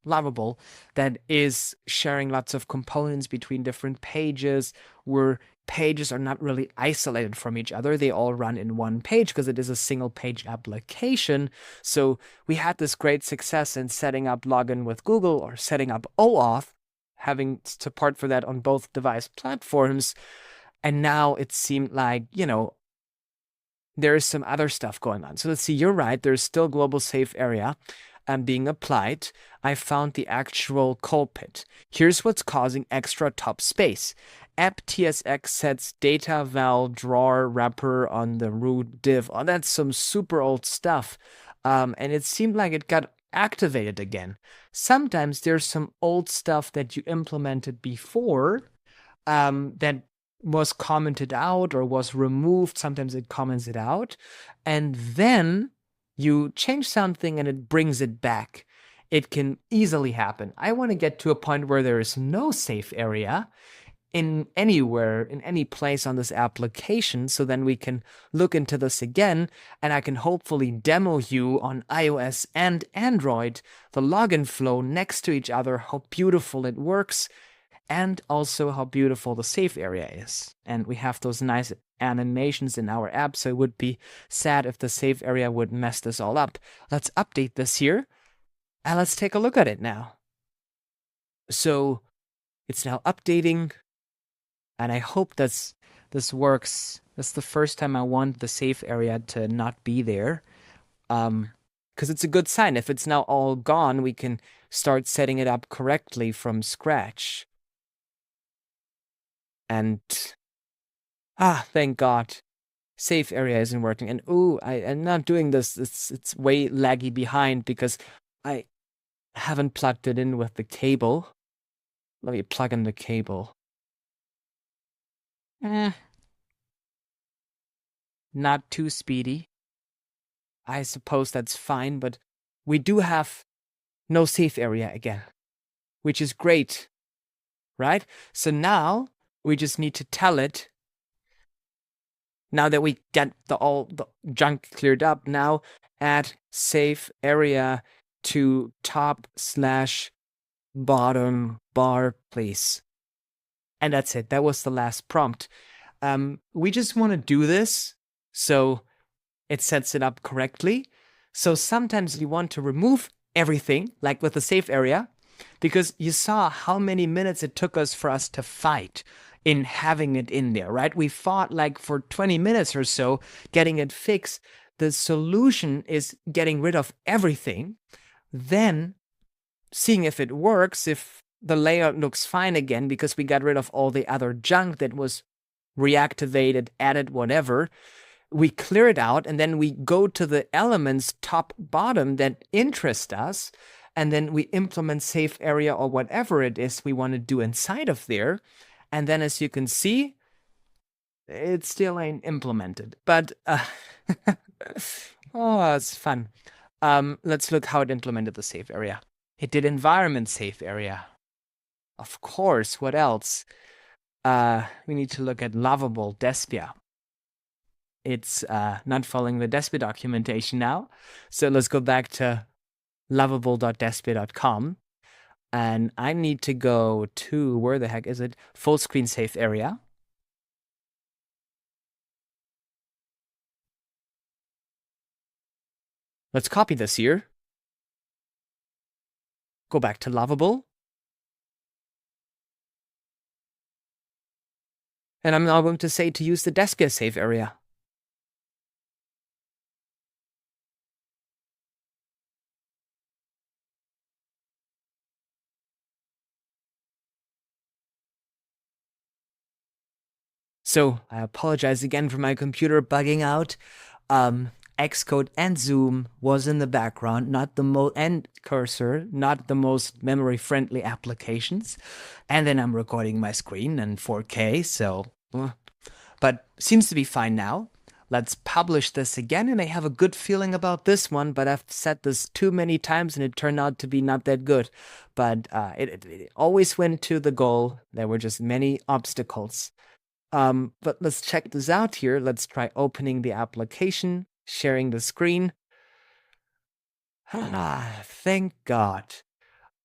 Lovable, that is sharing lots of components between different pages, where pages are not really isolated from each other. They all run in one page because it is a single page application. So we had this great success in setting up login with Google or setting up OAuth, having support for that on both device platforms. And now it seemed like, there is some other stuff going on. So let's see, you're right. There's still global safe area being applied. I found the actual culprit. Here's what's causing extra top space. App TSX sets data val drawer wrapper on the root div. Oh, that's some super old stuff. And it seemed like it got activated again. Sometimes there's some old stuff that you implemented before that was commented out or was removed. Sometimes it comments it out. And then you change something and it brings it back. It can easily happen. I want to get to a point where there is no safe area in anywhere, in any place on this application, so then we can look into this again, and I can hopefully demo you on iOS and Android the login flow next to each other, how beautiful it works, and also how beautiful the safe area is. And we have those nice animations in our app, so it would be sad if the safe area would mess this all up. Let's update this here, and let's take a look at it now. So it's now updating, and I hope this works That's the first time I want the safe area to not be there. Because it's a good sign. If it's now all gone, we can start setting it up correctly from scratch. And thank God. Safe area isn't working. And I'm not doing this. It's way laggy behind because I haven't plugged it in with the cable. Let me plug in the cable. Not too speedy. I suppose that's fine, but we do have no safe area again, which is great, right? So now we just need to tell it, now that we get all the junk cleared up, now add safe area to top/bottom bar, please. And that's it. That was the last prompt. We just want to do this so it sets it up correctly. So sometimes you want to remove everything, like with the safe area, because you saw how many minutes it took us for us to fight in having it in there, right? We fought like for 20 minutes or so getting it fixed. The solution is getting rid of everything, then seeing if it works, if the layout looks fine again, because we got rid of all the other junk that was reactivated, added, whatever. We clear it out, and then we go to the elements top bottom that interest us, and then we implement safe area or whatever it is we want to do inside of there. And then, as you can see, it still ain't implemented, but oh, it's fun. Let's look how it implemented the safe area. It did environment safe area. Of course, what else? We need to look at Lovable, Despia. It's not following the Despia documentation now. So let's go back to lovable.despia.com. And I need to go to, where the heck is it? Full screen safe area. Let's copy this here. Go back to Lovable. And I'm now going to say to use the Despia safe area. So I apologize again for my computer bugging out. Xcode and Zoom was in the background, not the and cursor, not the most memory-friendly applications. And then I'm recording my screen in 4K, so... But seems to be fine now. Let's publish this again, and I have a good feeling about this one, but I've said this too many times, and it turned out to be not that good. But it always went to the goal. There were just many obstacles. But let's check this out here. Let's try opening the application, sharing the screen. Thank God.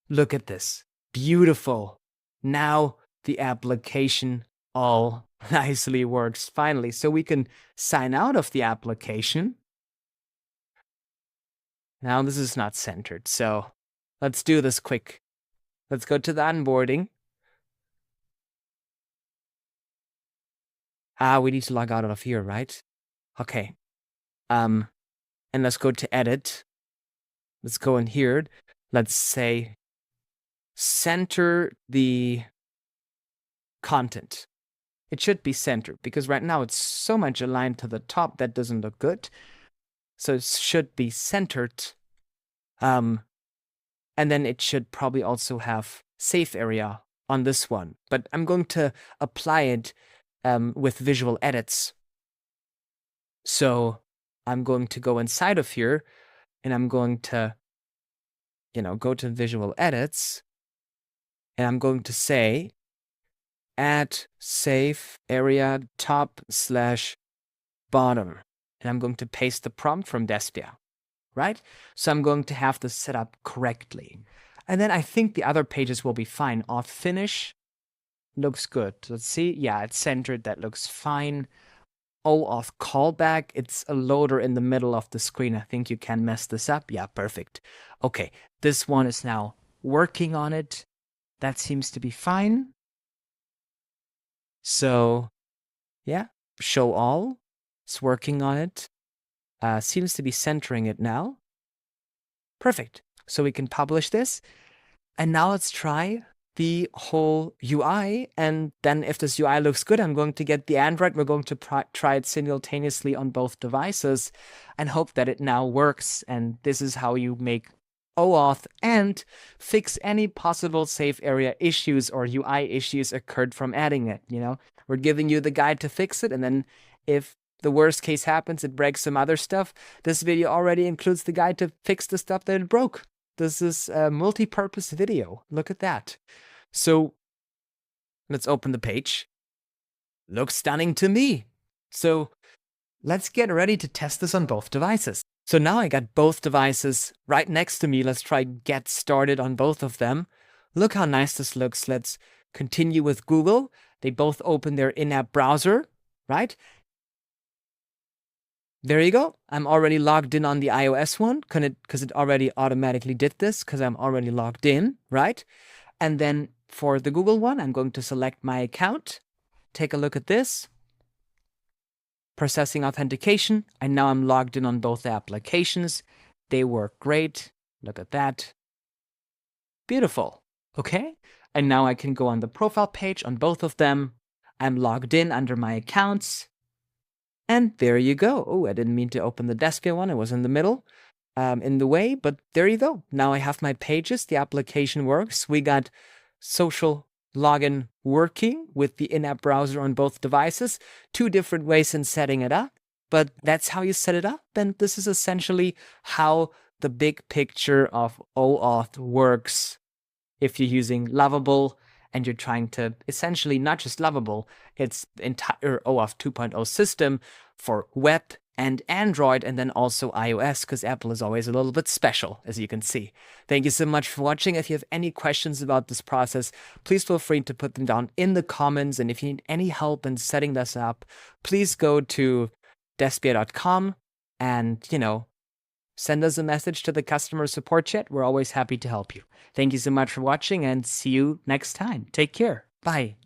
Look at this. Beautiful. Now the application all nicely works finally. So we can sign out of the application. Now this is not centered, so let's do this quick. Let's go to the onboarding. We need to log out of here, right? Okay. And let's go to edit. Let's go in here. Let's say center the content. It should be centered because right now it's so much aligned to the top that doesn't look good. So it should be centered. And then it should probably also have safe area on this one. But I'm going to apply it with visual edits. So I'm going to go inside of here and I'm going to, go to visual edits and I'm going to say add safe area top/bottom. And I'm going to paste the prompt from Despia, right? So I'm going to have this set up correctly. And then I think the other pages will be fine. Auth finish looks good. Let's see. Yeah, it's centered. That looks fine. OAuth callback. It's a loader in the middle of the screen. I think you can mess this up. Yeah, perfect. Okay, this one is now working on it. That seems to be fine. So, yeah, show all. It's working on it. Seems to be centering it now. Perfect. So we can publish this. And now let's try the whole UI. And then if this UI looks good, I'm going to get the Android. We're going to try it simultaneously on both devices and hope that it now works. And this is how you make OAuth and fix any possible safe area issues or UI issues occurred from adding it. We're giving you the guide to fix it. And then if the worst case happens, it breaks some other stuff. This video already includes the guide to fix the stuff that it broke. This is a multi-purpose video. Look at that. So let's open the page. Looks stunning to me. So let's get ready to test this on both devices. So now I got both devices right next to me. Let's try get started on both of them. Look how nice this looks. Let's continue with Google. They both open their in-app browser, right? There you go. I'm already logged in on the iOS one because it already automatically did this because I'm already logged in, right? And then for the Google one, I'm going to select my account. Take a look at this. Processing authentication. And now I'm logged in on both applications. They work great. Look at that. Beautiful. Okay. And now I can go on the profile page on both of them. I'm logged in under my accounts. And there you go. Oh, I didn't mean to open the Despia one. It was in the middle, in the way, but there you go. Now I have my pages. The application works. We got social login working with the in-app browser on both devices. 2 different ways in setting it up, but that's how you set it up. And this is essentially how the big picture of OAuth works if you're using Lovable and you're trying to essentially not just Lovable, it's the entire OAuth 2.0 system for web and Android and then also iOS, because Apple is always a little bit special, as you can see. Thank you so much for watching. If you have any questions about this process, please feel free to put them down in the comments. And if you need any help in setting this up, please go to Despia.com and, send us a message to the customer support chat. We're always happy to help you. Thank you so much for watching and see you next time. Take care. Bye.